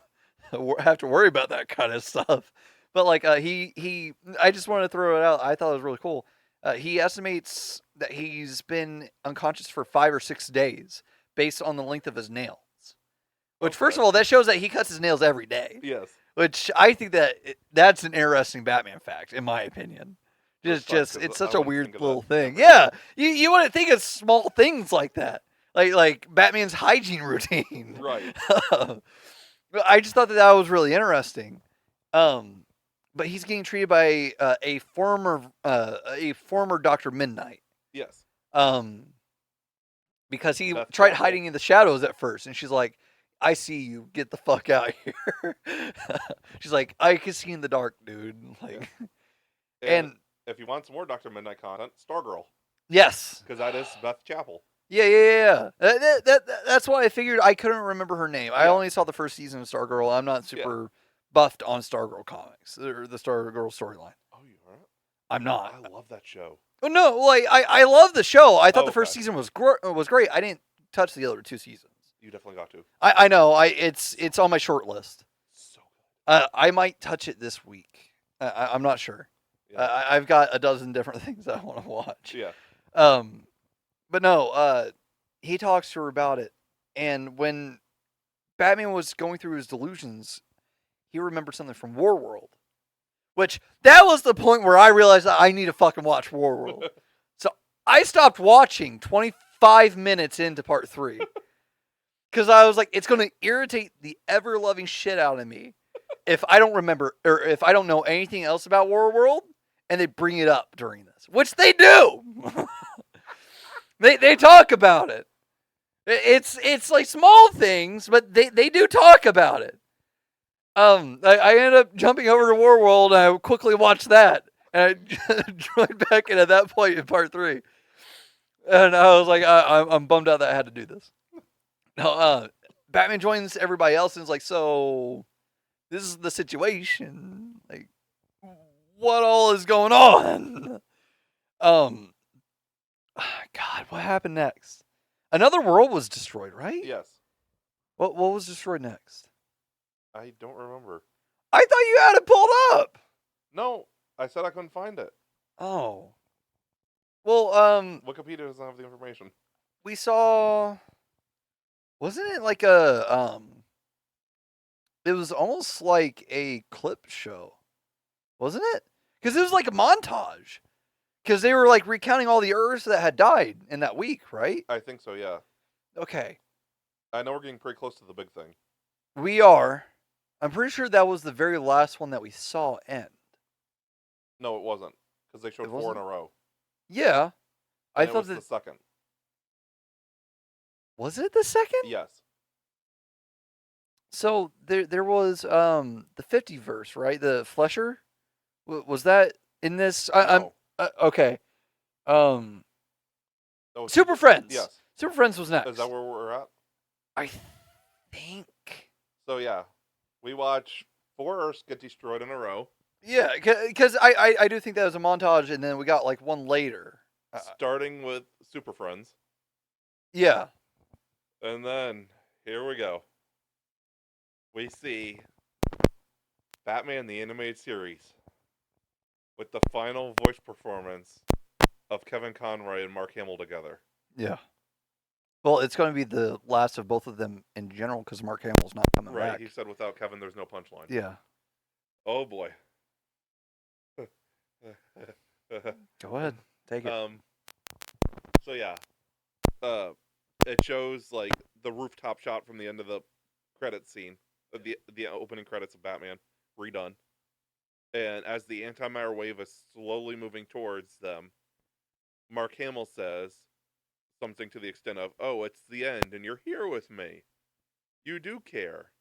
have to worry about that kind of stuff. But like he I just wanted to throw it out. I thought it was really cool. He estimates that he's been unconscious for 5 or 6 days based on the length of his nails. Which, first of all, that shows that he cuts his nails every day. Yes. Which I think that's an interesting Batman fact, in my opinion. Just it's such a weird little thing. Yeah, you wouldn't think of small things like that, like Batman's hygiene routine. Right. I just thought that was really interesting. But he's getting treated by a former Dr. Midnight. Yes. Because he That's tried awful. hiding in the shadows at first, and she's like, "I see you. Get the fuck out here." She's like, "I can see in the dark, dude." Like, and if you want some more Dr. Midnight content, Stargirl, yes, because that is Beth Chapel. yeah. That's why I figured. I couldn't remember her name. I Yeah. only saw the first season of Stargirl. I'm not super buffed on Stargirl comics or the Stargirl storyline. Oh, you are? I'm not. I love that show. Oh no, like I love the show. I thought the first Okay. season was great. I didn't touch the other 2 seasons. You definitely got to. I know. It's on my short list. So good. I might touch it this week. I'm not sure. Yeah. I've got a dozen different things I want to watch. Yeah. But no. He talks to her about it, and when Batman was going through his delusions, he remembered something from Warworld, which that was the point where I realized that I need to fucking watch Warworld. So I stopped watching 25 minutes into part 3. Because I was like, it's going to irritate the ever-loving shit out of me if I don't remember, or if I don't know anything else about Warworld, and they bring it up during this. Which they do! They talk about it. It's like small things, but they do talk about it. I ended up jumping over to Warworld, and I quickly watched that. And I joined back in at that point in part 3. And I was like, I'm bummed out that I had to do this. No, Batman joins everybody else and is like, so this is the situation. Like, what all is going on? God, what happened next? Another world was destroyed, right? Yes. What was destroyed next? I don't remember. I thought you had it pulled up. No, I said I couldn't find it. Oh. Well, Wikipedia doesn't have the information. we saw. Wasn't it like a It was almost like a clip show, wasn't it? Because it was like a montage. Because they were like recounting all the Earths that had died in that week, right? I think so, yeah. Okay. I know we're getting pretty close to the big thing. We are. I'm pretty sure that was the very last one that we saw end. No, it wasn't. Because they showed 4 in a row. Yeah. I And it thought was that. the second. Was it the second? Yes. So there was the 50 verse, right? The Flesher? Was that in this? No. Okay. Oh, Super Friends. Yes. Super Friends was next. Is that where we're at? I think. So, yeah. We watch 4 Earths get destroyed in a row. Yeah, because I do think that was a montage, and then we got like one later. Starting with Super Friends. Yeah. And then, here we go. We see Batman the Animated Series with the final voice performance of Kevin Conroy and Mark Hamill together. Yeah. Well, it's going to be the last of both of them in general because Mark Hamill's not coming Right, back. he said without Kevin there's no punchline. Yeah. Oh boy. Go ahead. Take it. So yeah. it shows like the rooftop shot from the end of the credit scene of the opening credits of Batman redone. And as the antimatter wave is slowly moving towards them, Mark Hamill says something to the extent of, "Oh, it's the end, and you're here with me. You do care."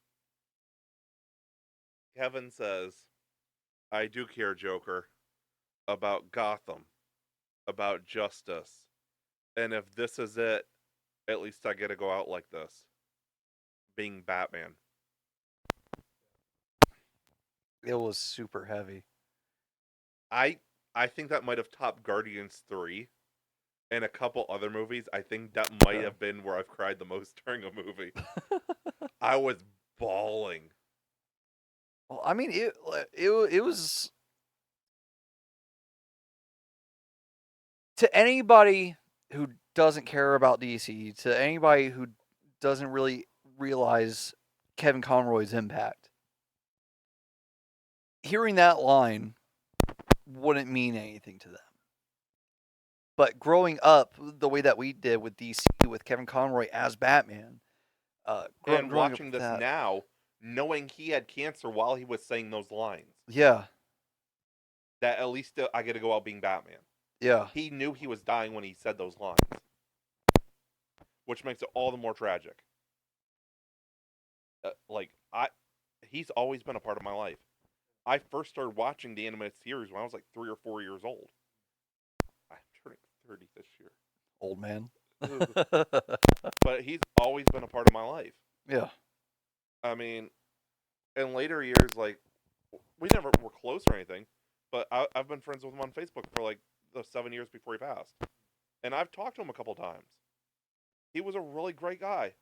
Kevin says, "I do care, Joker, about Gotham, about justice. And if this is it, at least I get to go out like this, being Batman." It was super heavy. I I think that might have topped Guardians 3 and a couple other movies. I think that might have been where I've cried the most during a movie. I was bawling. Well, I mean, it was to anybody who doesn't care about DC, to anybody who doesn't really realize Kevin Conroy's impact. Hearing that line wouldn't mean anything to them. But growing up the way that we did with DC, with Kevin Conroy as Batman, And watching this now, knowing he had cancer while he was saying those lines, yeah, that at least I get to go out being Batman. yeah, He knew he was dying when he said those lines, which makes it all the more tragic. He's always been a part of my life. I first started watching the animated series when I was like 3 or 4 years old. I'm turning 30 this year. old man. But he's always been a part of my life. Yeah. I mean, in later years, like, we never were close or anything, but I've been friends with him on Facebook for like the 7 years before he passed. And I've talked to him a couple times. He was a really great guy.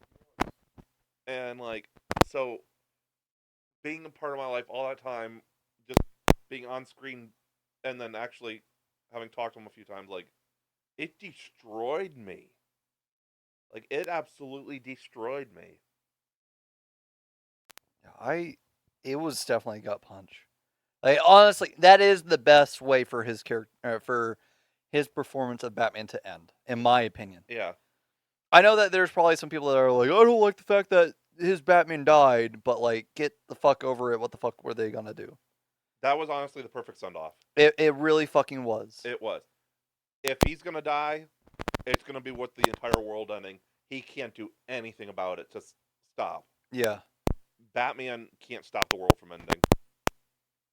And, like, so being a part of my life all that time, just being on screen and then actually having talked to him a few times, like, it destroyed me. Like, it absolutely destroyed me. It was definitely a gut punch. Like, honestly, that is the best way for his character, for his performance of Batman to end, in my opinion. Yeah. I know that there's probably some people that are like, I don't like the fact that his Batman died, but like, get the fuck over it. What the fuck were they gonna do? That was honestly the perfect send-off. It really fucking was. It was. If he's gonna die, it's gonna be with the entire world ending. He can't do anything about it to stop. Yeah. Batman can't stop the world from ending.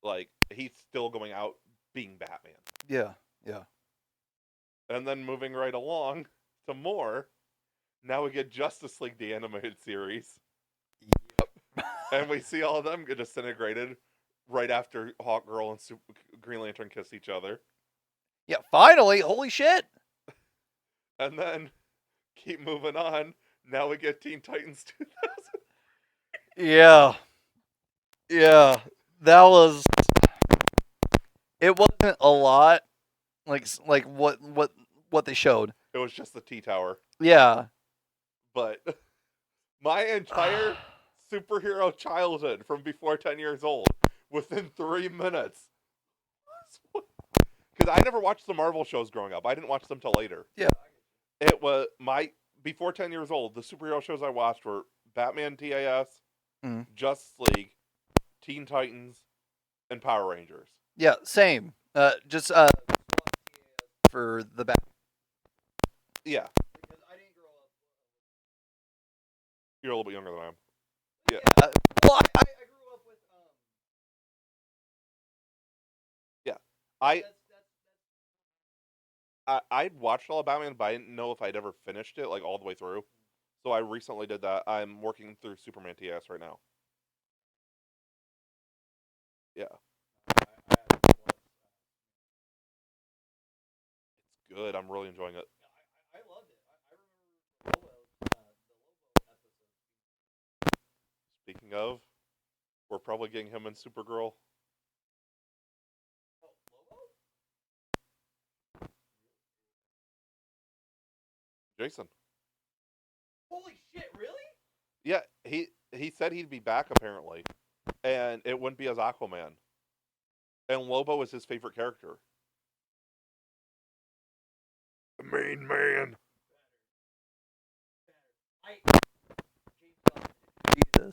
Like, he's still going out being Batman. Yeah. Yeah. And then moving right along to more, now we get Justice League, the animated series. Yep. And we see all of them get disintegrated right after Hawkgirl and Green Lantern kiss each other. Yeah, finally! Holy shit! And then, keep moving on, now we get Teen Titans 2000. Yeah. Yeah. That was... It wasn't a lot, like what they showed. It was just the T-Tower. Yeah. But my entire superhero childhood from before 10 years old, within 3 minutes. Because I never watched the Marvel shows growing up. I didn't watch them till later. Yeah. It was before 10 years old, the superhero shows I watched were Batman TAS, Justice League, Teen Titans, and Power Rangers. Yeah, same. Just for the back. Yeah. Because I didn't grow up. You're a little bit younger than I am. Yeah. Well, I grew up with. Yeah. I'd watched all of Batman, but I didn't know if I'd ever finished it, like, all the way through. So I recently did that. I'm working through Superman TS right now. Yeah. It's good. I'm really enjoying it. I loved it. I remember the Lobo episode. Speaking of, we're probably getting him in Supergirl. Oh, Lobo? Jason. Holy shit! Really? Yeah, he said he'd be back apparently, and it wouldn't be as Aquaman. And Lobo is his favorite character. The main man.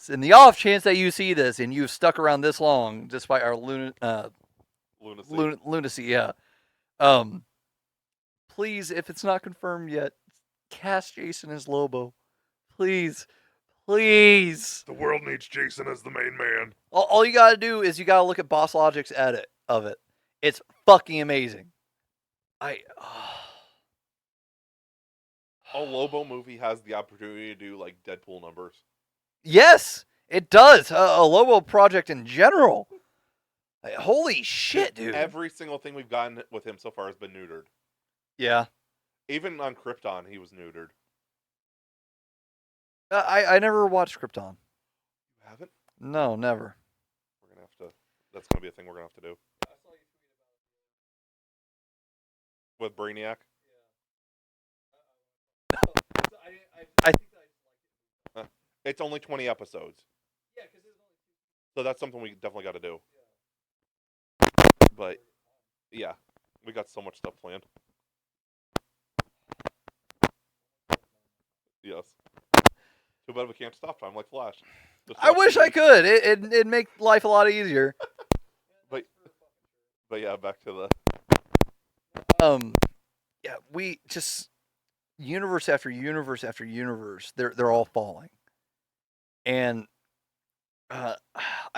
In the off chance that you see this and you've stuck around this long, despite our lunacy, yeah. Please, if it's not confirmed yet, cast Jason as Lobo. Please. Please. The world needs Jason as the main man. All you gotta do is you gotta look at Boss Logic's edit of it. It's fucking amazing. A Lobo movie has the opportunity to do like Deadpool numbers. Yes, it does. A Lobo project in general. Like, holy shit, dude. Every single thing we've gotten with him so far has been neutered. Yeah. Even on Krypton, he was neutered. I never watched Krypton. You haven't? No, never. We're gonna have to. That's gonna be a thing we're gonna have to do. With Brainiac. I think that It's only 20 episodes. Yeah, so that's something we definitely got to do. But yeah, we got so much stuff planned. Yes. Too bad we can't stop time like Flash. I wish I could. It'd make life a lot easier. But yeah, back to the. Yeah, we just universe after universe after universe. They're all falling, and I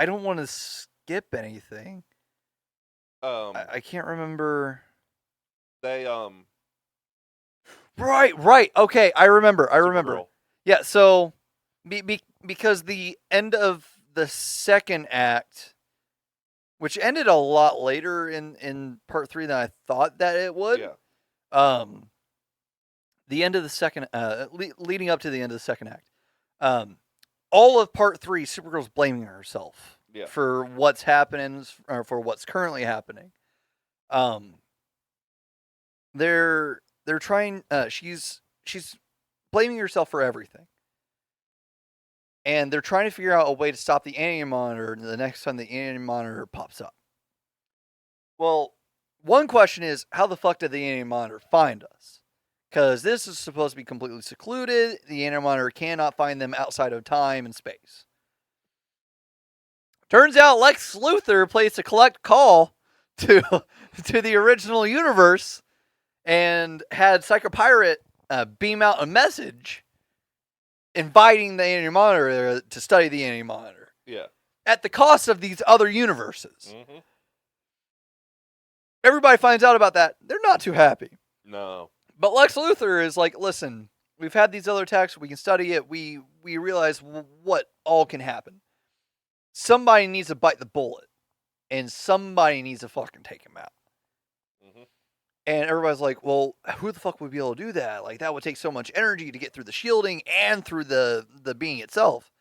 don't want to skip anything. I can't remember. They Right. Okay, I remember. Supergirl. Yeah, so because the end of the second act, which ended a lot later in part 3 than I thought that it would. Yeah. The end of the second, leading up to the end of the second act, all of part 3, Supergirl's blaming herself for what's happening, or for what's currently happening. They're trying. She's blaming herself for everything, and they're trying to figure out a way to stop the Anti-Monitor the next time the Anti-Monitor pops up. Well, one question is, how the fuck did the Anti-Monitor find us? Because this is supposed to be completely secluded. The Anti-Monitor cannot find them outside of time and space. Turns out Lex Luthor placed a collect call to the original universe and had Psychopirate beam out a message inviting the Anti-Monitor to study the Anti-Monitor. Yeah. At the cost of these other universes. Mm-hmm. Everybody finds out about that. They're not too happy. No. But Lex Luthor is like, listen, we've had these other attacks. We can study it. We realize what all can happen. Somebody needs to bite the bullet. And somebody needs to fucking take him out. Mm-hmm. And everybody's like, well, who the fuck would be able to do that? Like, that would take so much energy to get through the shielding and through the being itself.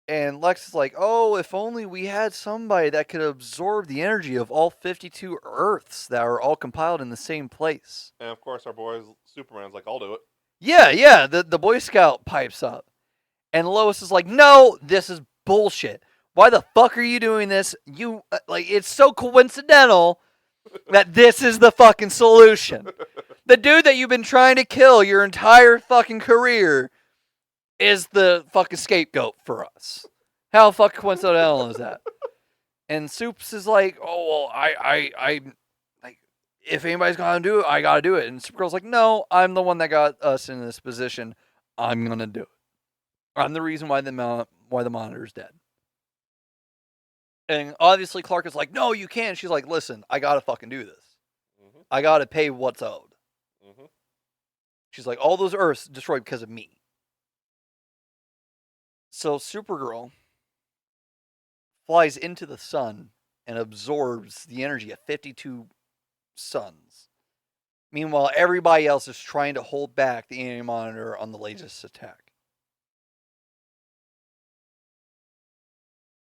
And Lex is like, oh, if only we had somebody that could absorb the energy of all 52 Earths that are all compiled in the same place. And of course, our boy Superman's like, I'll do it. Yeah, the Boy Scout pipes up. And Lois is like, no, this is bullshit. Why the fuck are you doing this? You, it's so coincidental that this is the fucking solution. The dude that you've been trying to kill your entire fucking career is the fucking scapegoat for us. How fucking coincidental is that? And Soups is like, oh, well, I like, if anybody's gonna do it, I gotta do it. And Supergirl's like, no, I'm the one that got us in this position. I'm gonna do it. I'm the reason why the Monitor's dead. And obviously Clark is like, no, you can't. She's like, listen, I gotta fucking do this. Mm-hmm. I gotta pay what's owed. Mm-hmm. She's like, all those Earths destroyed because of me. So Supergirl flies into the sun and absorbs the energy of 52 suns. Meanwhile, everybody else is trying to hold back the Anti-Monitor on the latest attack.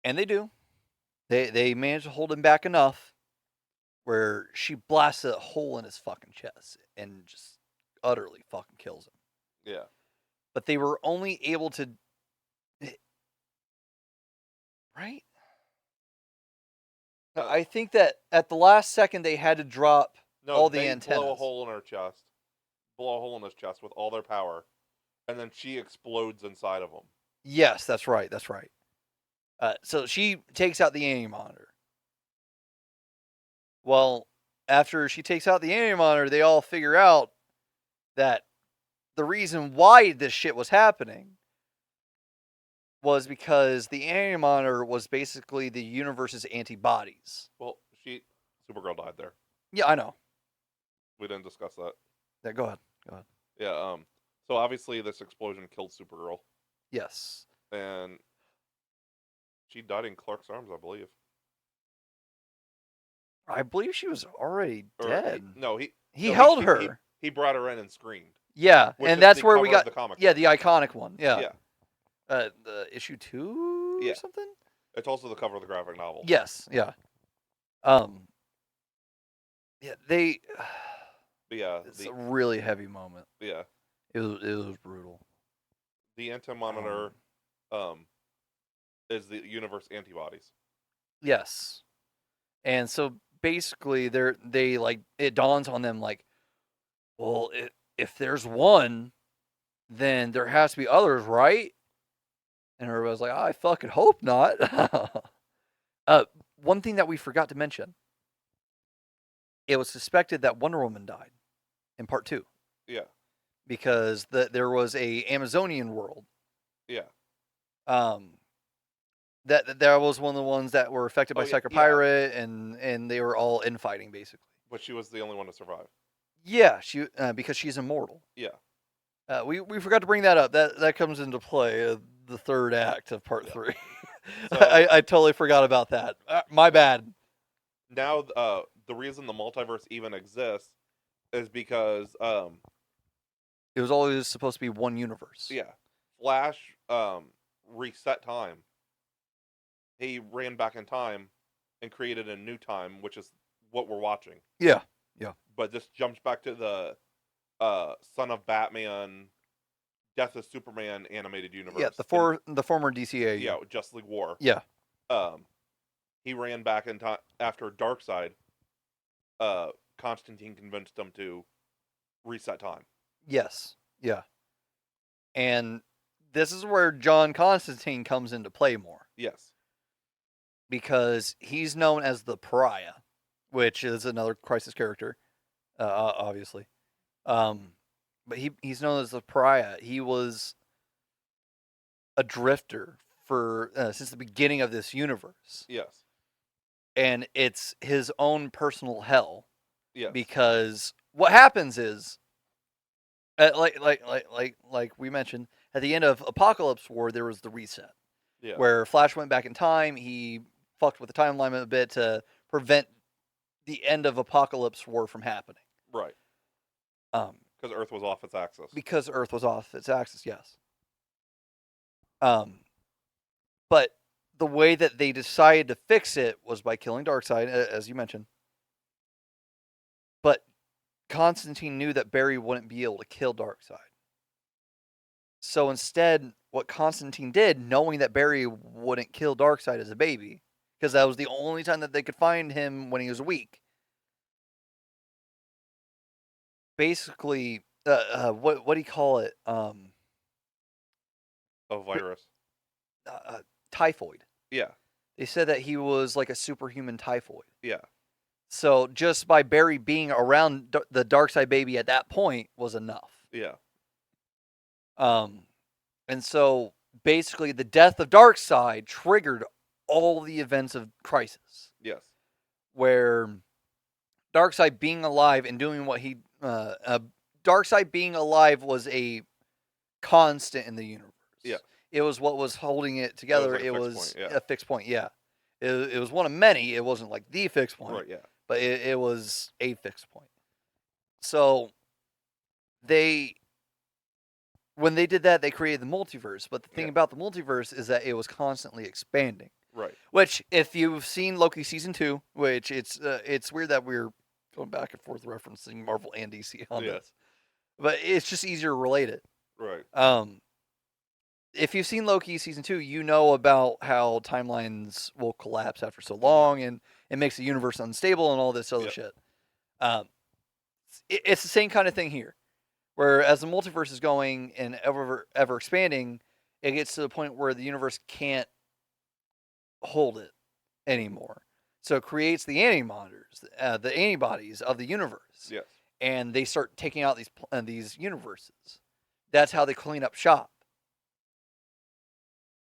And they do. They manage to hold him back enough where she blasts a hole in his fucking chest and just utterly fucking kills him. Yeah. But they were only able to... Right? I think that at the last second they had to drop all the antennas. Blow a hole in her chest. Blow a hole in his chest with all their power. and then she explodes inside of him. Yes, that's right. That's right. So she takes out the anti-monitor. Well, after she takes out the anti-monitor, they all figure out that the reason why this shit was happening was because the anti-monitor was basically the universe's antibodies. Well, Supergirl died there. Yeah, I know. We didn't discuss that. Yeah, go ahead. Yeah. So obviously this explosion killed Supergirl, Yes. and she died in Clark's arms, I believe. I believe she was already dead. He held her. He brought her in and screamed. Yeah, Which and is that's the where cover we of got the comic the book. iconic one. Yeah. Yeah. The issue 2 Yeah. or something? It's also the cover of the graphic novel. Yes, yeah. Yeah, But yeah, it's a really heavy moment. yeah. It was brutal. The anti-monitor is the universe antibodies. Yes. And so basically they like, it dawns on them like, well, if there's one, then there has to be others, right? And everybody's like, I fucking hope not. One thing that we forgot to mention. It was suspected that Wonder Woman died in part 2. Yeah. Because there was a Amazonian world. Yeah. That was one of the ones that were affected by Psychopirate, and they were all infighting basically. But she was the only one to survive. Yeah, she because she's immortal. Yeah. We forgot to bring that up. That comes into play the third act of part 3. So, I totally forgot about that. My bad. Now the reason the multiverse even exists is because it was always supposed to be one universe. Yeah. Flash reset time. He ran back in time and created a new time, which is what we're watching. Yeah. Yeah. But this jumps back to the Son of Batman, Death of Superman animated universe. Yeah, the former DCA. Yeah, Justice League War. Yeah. He ran back in time after Darkseid. Constantine convinced him to reset time. Yes. Yeah. And this is where John Constantine comes into play more. Yes. Because he's known as the Pariah, which is another Crisis character, obviously. But he's known as the Pariah. He was a drifter for since the beginning of this universe. Yes. And it's his own personal hell. Yes. Because what happens is, like we mentioned, at the end of Apocalypse War, there was the reset. Yeah. Where Flash went back in time. He fucked with the timeline a bit to prevent the end of Apocalypse War from happening. Right. Because Earth was off its axis. Because Earth was off its axis, yes. But the way that they decided to fix it was by killing Darkseid, as you mentioned. But Constantine knew that Barry wouldn't be able to kill Darkseid. So instead, what Constantine did, knowing that Barry wouldn't kill Darkseid as a baby, because that was the only time that they could find him when he was weak. Basically, what do you call it? A virus. Typhoid. Yeah. They said that he was like a superhuman typhoid. Yeah. So just by Barry being around the Darkseid baby at that point was enough. Yeah. And so basically the death of Darkseid triggered all the events of Crisis. Yes. Where Darkseid being alive and doing what he Darkseid being alive was a constant in the universe. Yeah. It was what was holding it together. It was a fixed point, yeah. It was one of many. It wasn't like the fixed point. Right, yeah. But it was a fixed point. So when they did that, they created the multiverse. But the thing about the multiverse is that it was constantly expanding. Right. Which, if you've seen Loki season 2, which it's weird that we're going back and forth referencing Marvel and DC on this, but it's just easier to relate it. Right. If you've seen Loki season 2, you know about how timelines will collapse after so long, and it makes the universe unstable and all this other shit. It's the same kind of thing here, Where as the multiverse is going and ever expanding, it gets to the point where the universe can't hold it anymore. So it creates the anti-monitors, the antibodies of the universe. Yes. And they start taking out these universes. That's how they clean up shop.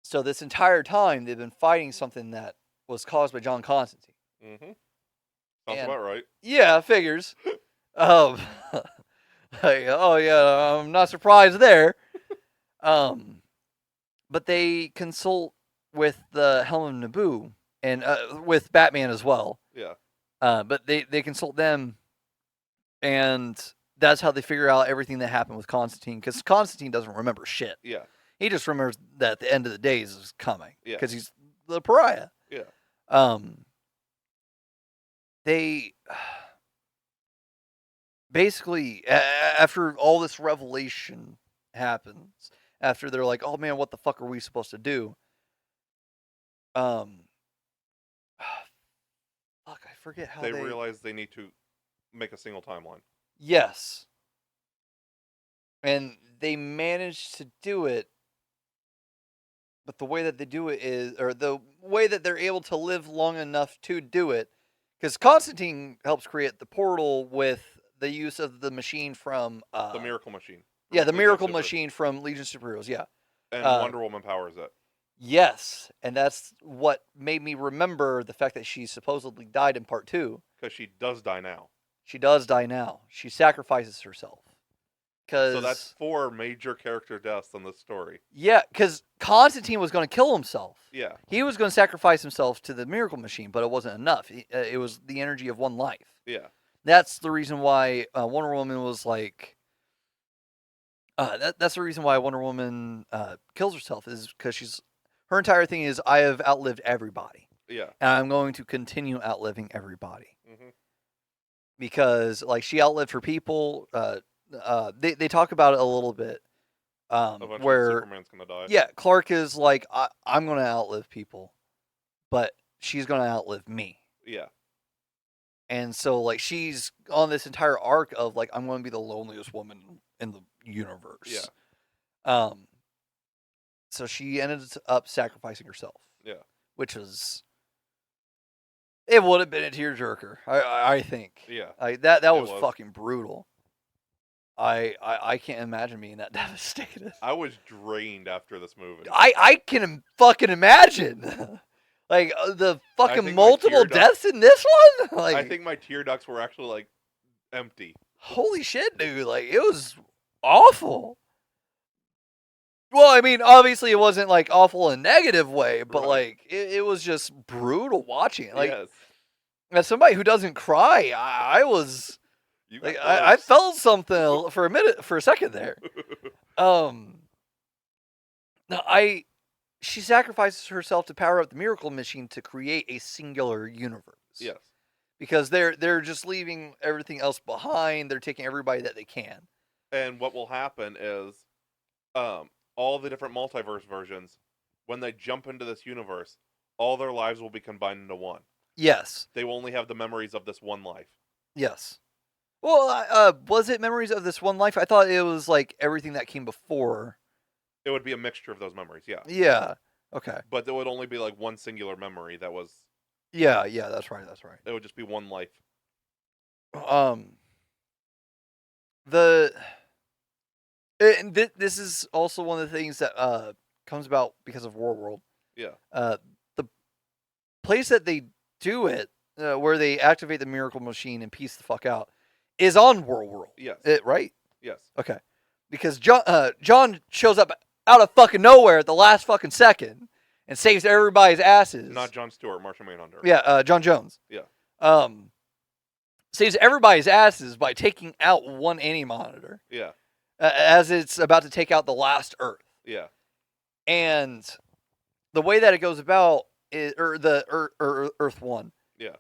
So this entire time, they've been fighting something that was caused by John Constantine. Mm-hmm. Sounds about right. Yeah, figures. Oh yeah, I'm not surprised there. But they consult with the Helm of Naboo and with Batman as well. Yeah. But they consult them, and that's how they figure out everything that happened with Constantine, because Constantine doesn't remember shit. Yeah. He just remembers that the end of the days is coming. Yeah. Because he's the pariah. Yeah. They basically, after all this revelation happens, after they're like, oh man, what the fuck are we supposed to do? Fuck, I forget how they realize they need to make a single timeline. Yes. And they managed to do it, but the way that they do it is, or the way that they're able to live long enough to do it, because Constantine helps create the portal with the use of the machine from... the Miracle Machine. Yeah, the Miracle Machine from Legion of Superheroes, yeah. And Wonder Woman powers it. Yes, and that's what made me remember the fact that she supposedly died in part 2. Because she does die now. She does die now. She sacrifices herself. So that's 4 major character deaths in this story. Yeah, because Constantine was going to kill himself. Yeah. He was going to sacrifice himself to the Miracle Machine, but it wasn't enough. It was the energy of one life. Yeah. That's the reason why Wonder Woman was like... that's the reason why Wonder Woman kills herself, is because her entire thing is, I have outlived everybody. Yeah. And I'm going to continue outliving everybody. Mm-hmm. Because, like, she outlived her people. They talk about it a little bit. Eventually where Superman's going to die. Yeah, Clark is like, I'm going to outlive people. But she's going to outlive me. Yeah. And so, like, she's on this entire arc of, like, I'm going to be the loneliest woman in the universe. Yeah. So she ended up sacrificing herself. Yeah. Which was... It would have been a tearjerker, I think. Yeah. That was fucking brutal. I can't imagine being that devastated. I was drained after this movie. I can fucking imagine. Like, the fucking multiple deaths in this one? Like, I think my tear ducts were actually, like, empty. Holy shit, dude. Like, it was awful. Well, I mean, obviously it wasn't, like, awful in a negative way, but, like, it was just brutal watching it. Like, yes. As somebody who doesn't cry, I was... Like, I felt something for a second there. She sacrifices herself to power up the Miracle Machine to create a singular universe. Yes. Because they're just leaving everything else behind. They're taking everybody that they can. And what will happen is, all the different multiverse versions, when they jump into this universe, all their lives will be combined into one. Yes. They will only have the memories of this one life. Yes. Well, was it memories of this one life? I thought it was like everything that came before. It would be a mixture of those memories, yeah. Yeah. Okay. But there would only be like one singular memory that was... Yeah, that's right. It would just be one life. This is also one of the things that comes about because of World. Yeah. The place that they do it, where they activate the Miracle Machine and piece the fuck out, is on World. Yes. Right? Yes. Okay. Because John shows up out of fucking nowhere at the last fucking second and saves everybody's asses. Not Jon Stewart, Martian Manhunter. Yeah, John Jones. Yeah. Saves everybody's asses by taking out one anti-monitor. Yeah. As it's about to take out the last Earth. Yeah. And the way that it goes about is, or the Earth 1. Yeah.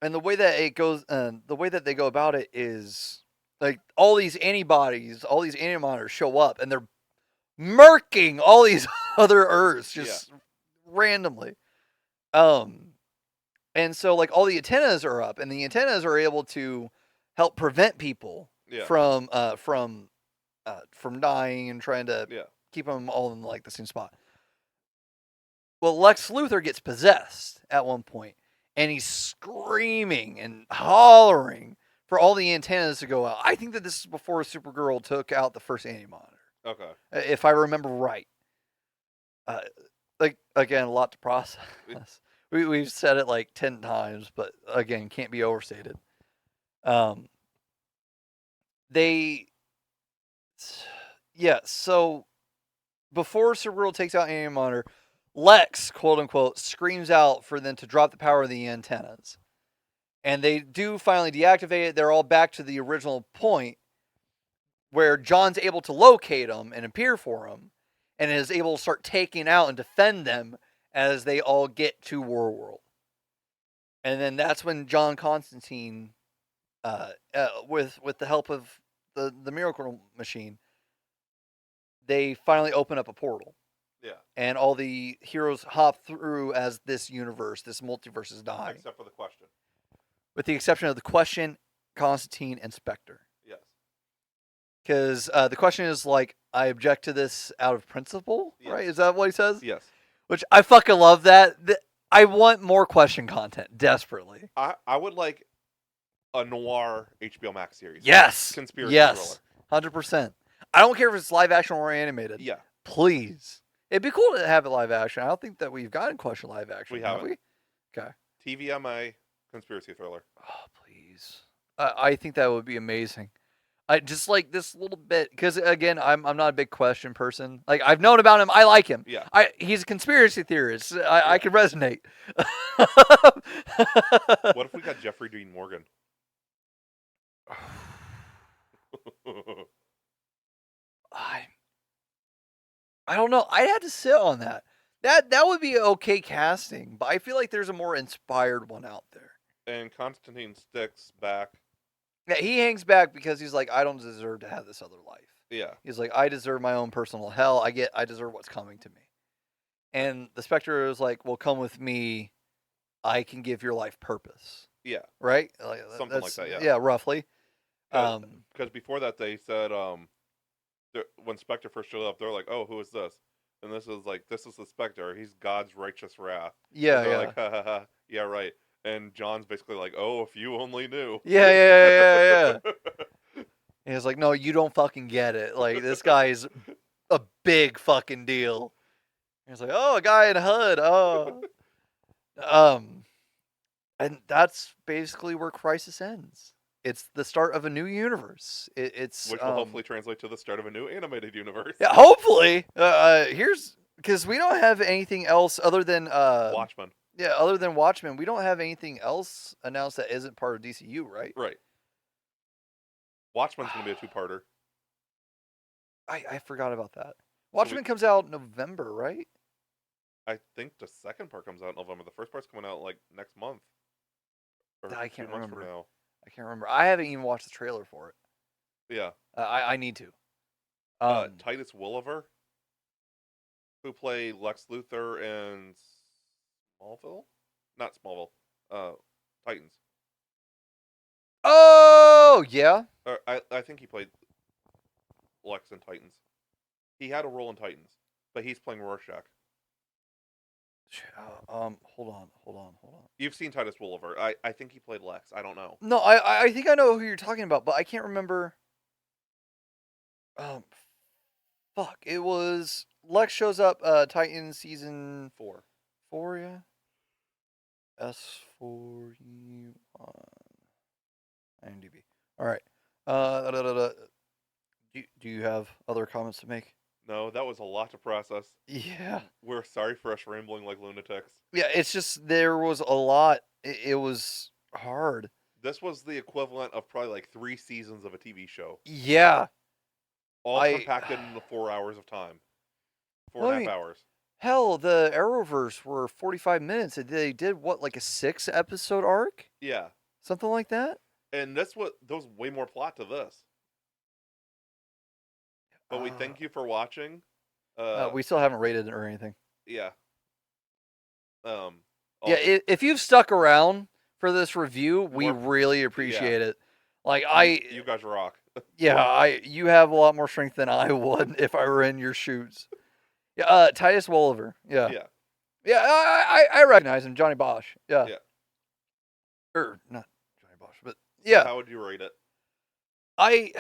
And the way that it goes, the way that they go about it is, like, all these antibodies, all these anti-monitors show up, and they're murking all these other Earths just randomly. And so, like, all the antennas are up, and the antennas are able to help prevent people Yeah. from dying and trying to Yeah. keep them all in like the same spot. Well, Lex Luthor gets possessed at one point, and he's screaming and hollering for all the antennas to go out. I think that this is before Supergirl took out the first anti-monitor, Okay. if I remember right. Like again, a lot to process. We've said it like 10 times, but again, can't be overstated. So before Supergirl takes out Anti-Monitor, Lex, quote unquote, screams out for them to drop the power of the antennas. And they do finally deactivate it. They're all back to the original point where John's able to locate them and appear for them, and is able to start taking out and defend them as they all get to War. And then that's when John Constantine, with the help of the Miracle Machine, they finally open up a portal. Yeah. And all the heroes hop through as this universe, this multiverse is dying. Except for the Question. With the exception of the Question, Constantine, and Spectre. Yes. Because the Question is like, I object to this out of principle, yes. right? Is that what he says? Yes. Which I fucking love that. I want more Question content, desperately. I would like a noir HBO Max series. Yes. Conspiracy yes. thriller. 100%. I don't care if it's live action or animated. Yeah. Please. It'd be cool to have it live action. I don't think that we've gotten Question live action. We haven't. Have we? Okay. TVMA conspiracy thriller. Oh, please. I think that would be amazing. I just like this little bit because again, I'm not a big Question person. Like I've known about him. I like him. Yeah. He's a conspiracy theorist. I can resonate. What if we got Jeffrey Dean Morgan? I don't know. I'd have to sit on that. That would be okay casting, but I feel like there's a more inspired one out there. And Constantine sticks back. Yeah, he hangs back because he's like, I don't deserve to have this other life. Yeah. He's like, I deserve my own personal hell. I deserve what's coming to me. And the Spectre is like, well, come with me. I can give your life purpose. Yeah. Right? Something like that, yeah. Yeah, roughly. Because before that, they said, when Spectre first showed up, they're like, oh, who is this? And this is the Spectre. He's God's righteous wrath. Yeah, and they're yeah. like, ha, ha, ha. Yeah, right. And John's basically like, oh, if you only knew. Yeah. And he's like, no, you don't fucking get it. Like, this guy's a big fucking deal. And he's like, oh, a guy in a hood. Oh. And that's basically where Crisis ends. It's the start of a new universe. Which will hopefully translate to the start of a new animated universe. Yeah, hopefully. Because we don't have anything else other than Watchmen. Yeah, other than Watchmen, we don't have anything else announced that isn't part of DCU, right? Right. Watchmen's going to be a two-parter. I forgot about that. Watchmen comes out November, right? I think the second part comes out in November. The first part's coming out like next month. Or I can't 2 months remember. from now. I can't remember. I haven't even watched the trailer for it. Yeah. I need to. Titus Welliver, who played Lex Luthor in Smallville? Not Smallville. Titans. Oh, yeah. I think he played Lex in Titans. He had a role in Titans, but he's playing Rorschach. Hold on. You've seen Titus Welliver. I think he played Lex. I don't know. No, I think I know who you're talking about, but I can't remember. Fuck. It was Lex shows up. Titans season 4, yeah. S41. IMDb. All right. Do you have other comments to make? No, that was a lot to process. Yeah. We're sorry for us rambling like lunatics. Yeah, it's just there was a lot. It was hard. This was the equivalent of probably like 3 seasons of a TV show. Yeah. All compacted into 4 hours of time. 4.5 hours. Hell, the Arrowverse were 45 minutes. They did what, like a 6-episode arc? Yeah. Something like that? And there was way more plot to this. But we thank you for watching. We still haven't rated it or anything. Yeah. If you've stuck around for this review, we really appreciate it. Like You guys rock. you have a lot more strength than I would if I were in your shoes. Yeah, Titus Wolliver. Yeah, Yeah. yeah. I recognize him, Johnny Bosch. Yeah, Yeah. or not Johnny Bosch, but So yeah. how would you rate it? I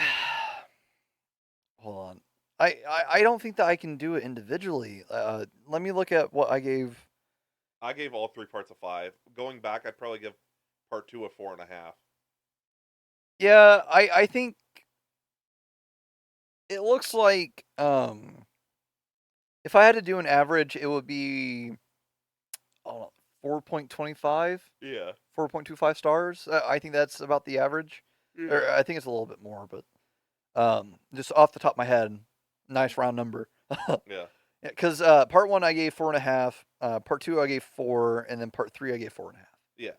hold on. I don't think that I can do it individually. Let me look at what I gave. I gave all 3 parts a 5. Going back, I'd probably give part 2 a 4.5. Yeah, I think it looks like if I had to do an average, it would be 4.25, Yeah. 4.25 stars. I think that's about the average. Or Yeah. I think it's a little bit more, but just off the top of my head, nice round number. Yeah. Because part 1 I gave 4.5, part 2 I gave 4, and then part 3 I gave 4.5. Yeah.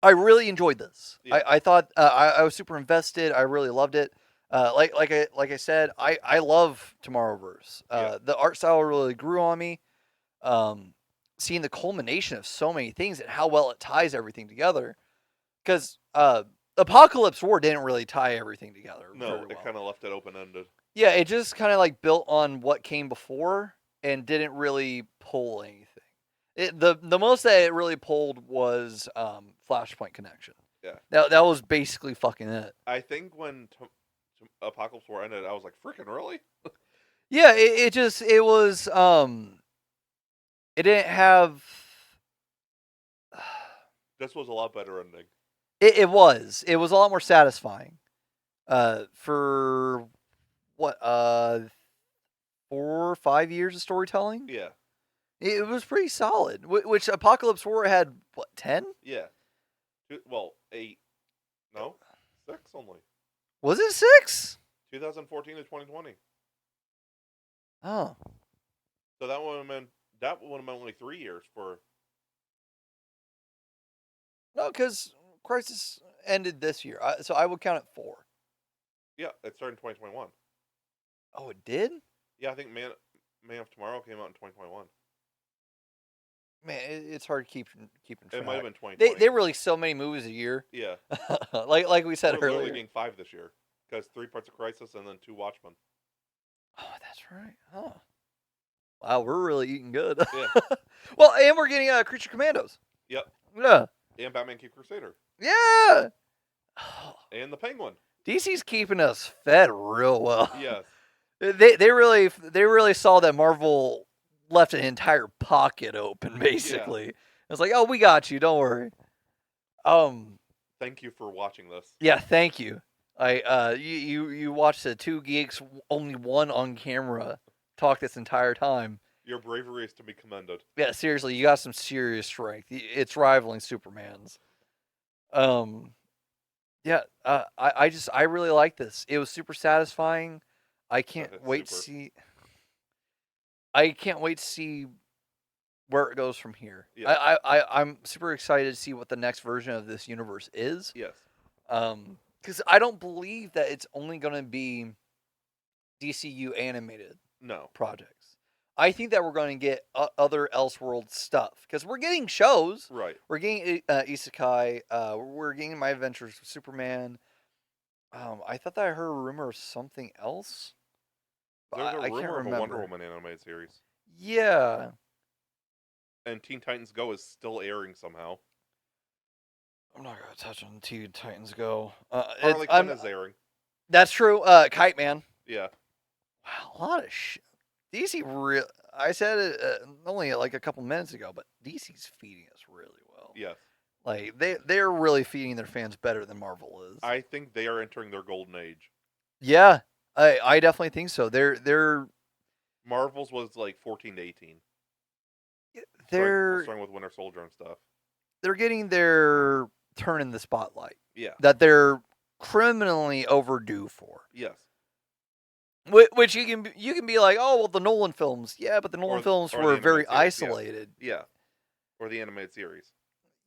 I really enjoyed this. Yeah. I thought I was super invested. I really loved it. Like I said, I love Tomorrowverse. Yeah. The art style really grew on me. Seeing the culmination of so many things and how well it ties everything together. Because Apocalypse War didn't really tie everything together. No, very it well. kind of left it open ended. Yeah, it just kind of like built on what came before and didn't really pull anything. The most that it really pulled was Flashpoint Connection. Yeah. That was basically fucking it. I think when Apocalypse War ended, I was like, freaking really? Yeah, it was it didn't have. This was a lot better ending. It was a lot more satisfying. For what 4 or 5 years of storytelling. Yeah. It was pretty solid. Which Apocalypse War had what 10? Yeah. Well, 8. No, 6 only. Was it 6? 2014 to 2020. Oh. So that would have been only 3 years for. No, because Crisis ended this year, so I would count it 4. Yeah, it started in 2021. Oh, it did? Yeah, I think Man of Tomorrow came out in 2021. Man, it's hard to keep track. It might have been 2020. They release so many movies a year. Yeah. like we said We're earlier. literally getting 5 this year because 3 parts of Crisis and then 2 Watchmen. Oh, that's right. Huh. Wow, we're really eating good. Yeah. Well, and we're getting Creature Commandos. Yep. Yeah. And Batman Cape Crusader. Yeah. And the Penguin. DC's keeping us fed real well. Yes. They really saw that Marvel left an entire pocket open, basically. Yeah. It's like, oh, we got you, don't worry. Thank you for watching this. Yeah, thank you. You watched the 2 geeks, only one on camera, talk this entire time. Your bravery is to be commended. Yeah, seriously, you got some serious strength. It's rivaling Superman's. Yeah, I really like this. It was super satisfying. I can't wait to see. I can't wait to see where it goes from here. Yeah. I'm super excited to see what the next version of this universe is. Yes. Because I don't believe that it's only going to be DCU animated projects. I think that we're going to get other Elseworld stuff. Because we're getting shows. Right. We're getting Isekai. We're getting My Adventures with Superman. I thought that I heard a rumor of something else. There's a rumor of a Wonder Woman animated series. Yeah. And Teen Titans Go is still airing somehow. I'm not going to touch on Teen Titans Go. Harley Quinn is airing. That's true. Kite Man. Yeah. Wow, a lot of shit. DC real. I said it only like a couple minutes ago, but DC's feeding us really well. Yes. Like they're really feeding their fans better than Marvel is. I think they are entering their golden age. Yeah, I definitely think so. They're Marvel's was like 14 to 18. They're starting with Winter Soldier and stuff. They're getting their turn in the spotlight. Yeah. That they're criminally overdue for. Yes. Which you can be like, oh well, the Nolan films, yeah, but the Nolan films were very isolated. Yeah. Or the animated series.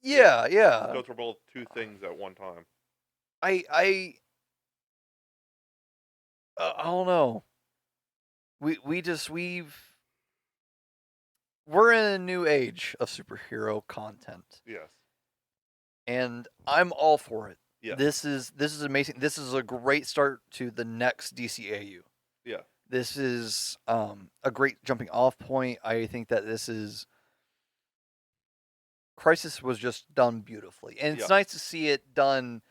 Yeah. Those were both two things at one time. I don't know. We're in a new age of superhero content. Yes. and I'm all for it. Yeah. This is amazing. This is a great start to the next DCAU. Yeah. This is a great jumping off point. I think that this is Crisis was just done beautifully, and it's nice to see it done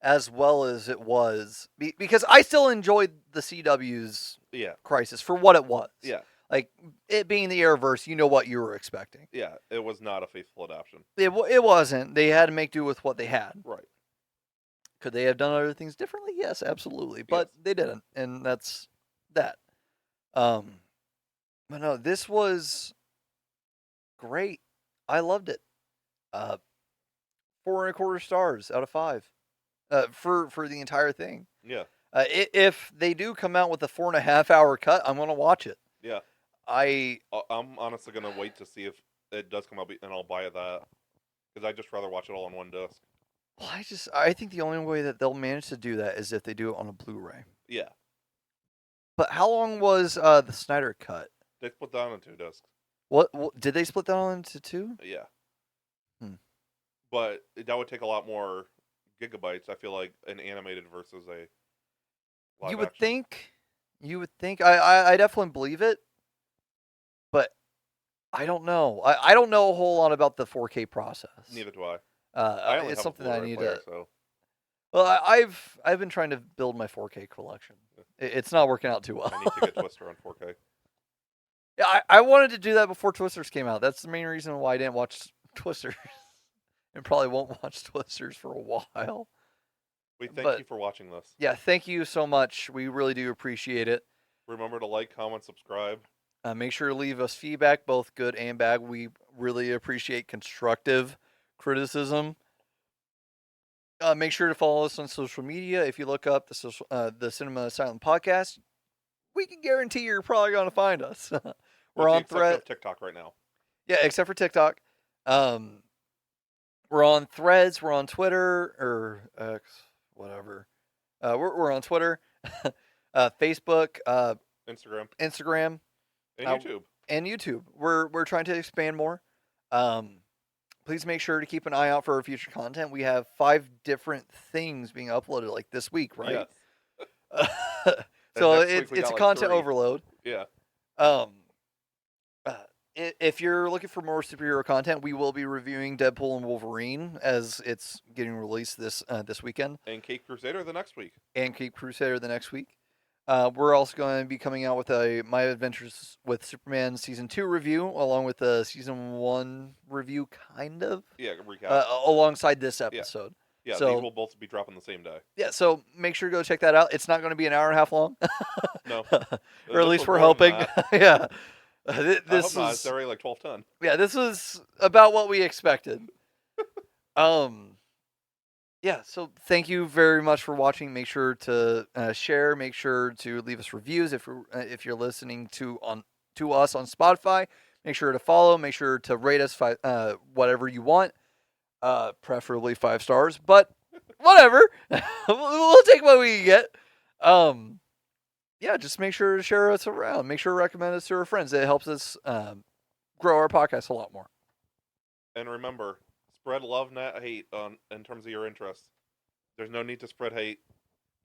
as well as it was, because I still enjoyed the CW's Crisis for what it was. Yeah. Like, it being the Arrowverse, you know what you were expecting. Yeah, it was not a faithful adaptation. It wasn't. They had to make do with what they had. Right. Could they have done other things differently? Yes, absolutely. But they didn't, and that's that. But no, this was great. I loved it. 4.25 stars out of 5 for the entire thing. Yeah. If they do come out with a 4.5 hour cut, I'm gonna watch it. Yeah. I'm honestly gonna wait to see if it does come out, and I'll buy that, because I'd just rather watch it all on one disc. Well, I think the only way that they'll manage to do that is if they do it on a Blu-ray. Yeah. But how long was the Snyder cut? They split down into 2 discs. What did they split that on into 2? Yeah. But that would take a lot more gigabytes, I feel like, an animated versus a live You would action. think. I definitely believe it, but I don't know. I don't know a whole lot about the 4K process. Neither do I. It's something that I need to. So. Well, I've been trying to build my 4K collection. It's not working out too well. I need to get Twister on 4K. Yeah, I wanted to do that before Twisters came out. That's the main reason why I didn't watch Twisters, and probably won't watch Twisters for a while. We thank you for watching this. Yeah, thank you so much. We really do appreciate it. Remember to like, comment, subscribe. Make sure to leave us feedback, both good and bad. We really appreciate constructive criticism. Make sure to follow us on social media. If you look up the Cinema Silent Podcast, we can guarantee you're probably going to find us. We're on Threads. TikTok right now. Yeah, except for TikTok. We're on Threads. We're on Twitter or X, whatever. We're on Twitter, Facebook, Instagram, and YouTube. We're trying to expand more. Please make sure to keep an eye out for our future content. We have 5 different things being uploaded, like this week, right? Yes. So it's a content overload. Yeah. If you're looking for more superhero content, we will be reviewing Deadpool and Wolverine as it's getting released this weekend. And Cape Crusader the next week. We're also going to be coming out with a My Adventures with Superman Season 2 review, along with a Season 1 review, kind of. Yeah, recap. Alongside this episode. Yeah, so, these will both be dropping the same day. Yeah, so make sure to go check that out. It's not going to be an hour and a half long. No. Or at least we're hoping. Yeah. This is it's already like 12:10. Yeah, this was about what we expected. Yeah, so thank you very much for watching. Make sure to share. Make sure to leave us reviews if you're listening to us on Spotify. Make sure to follow. Make sure to rate us whatever you want, preferably 5 stars. But whatever, we'll take what we can get. Yeah, just make sure to share us around. Make sure to recommend us to our friends. It helps us grow our podcast a lot more. And remember, spread love, not hate in terms of your interests. There's no need to spread hate.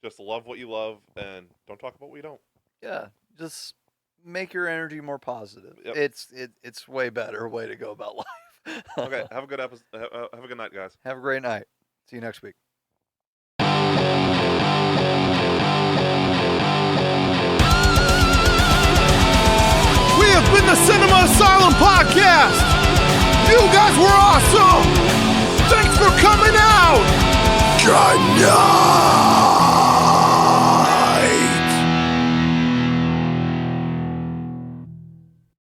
Just love what you love and don't talk about what you don't. Yeah, just make your energy more positive. Yep. It's way better way to go about life. Okay, have a good episode. Have a good night, guys. Have a great night. See you next week. We have been the Cinema Asylum Podcast. You guys were awesome. Thanks for coming out. Good night.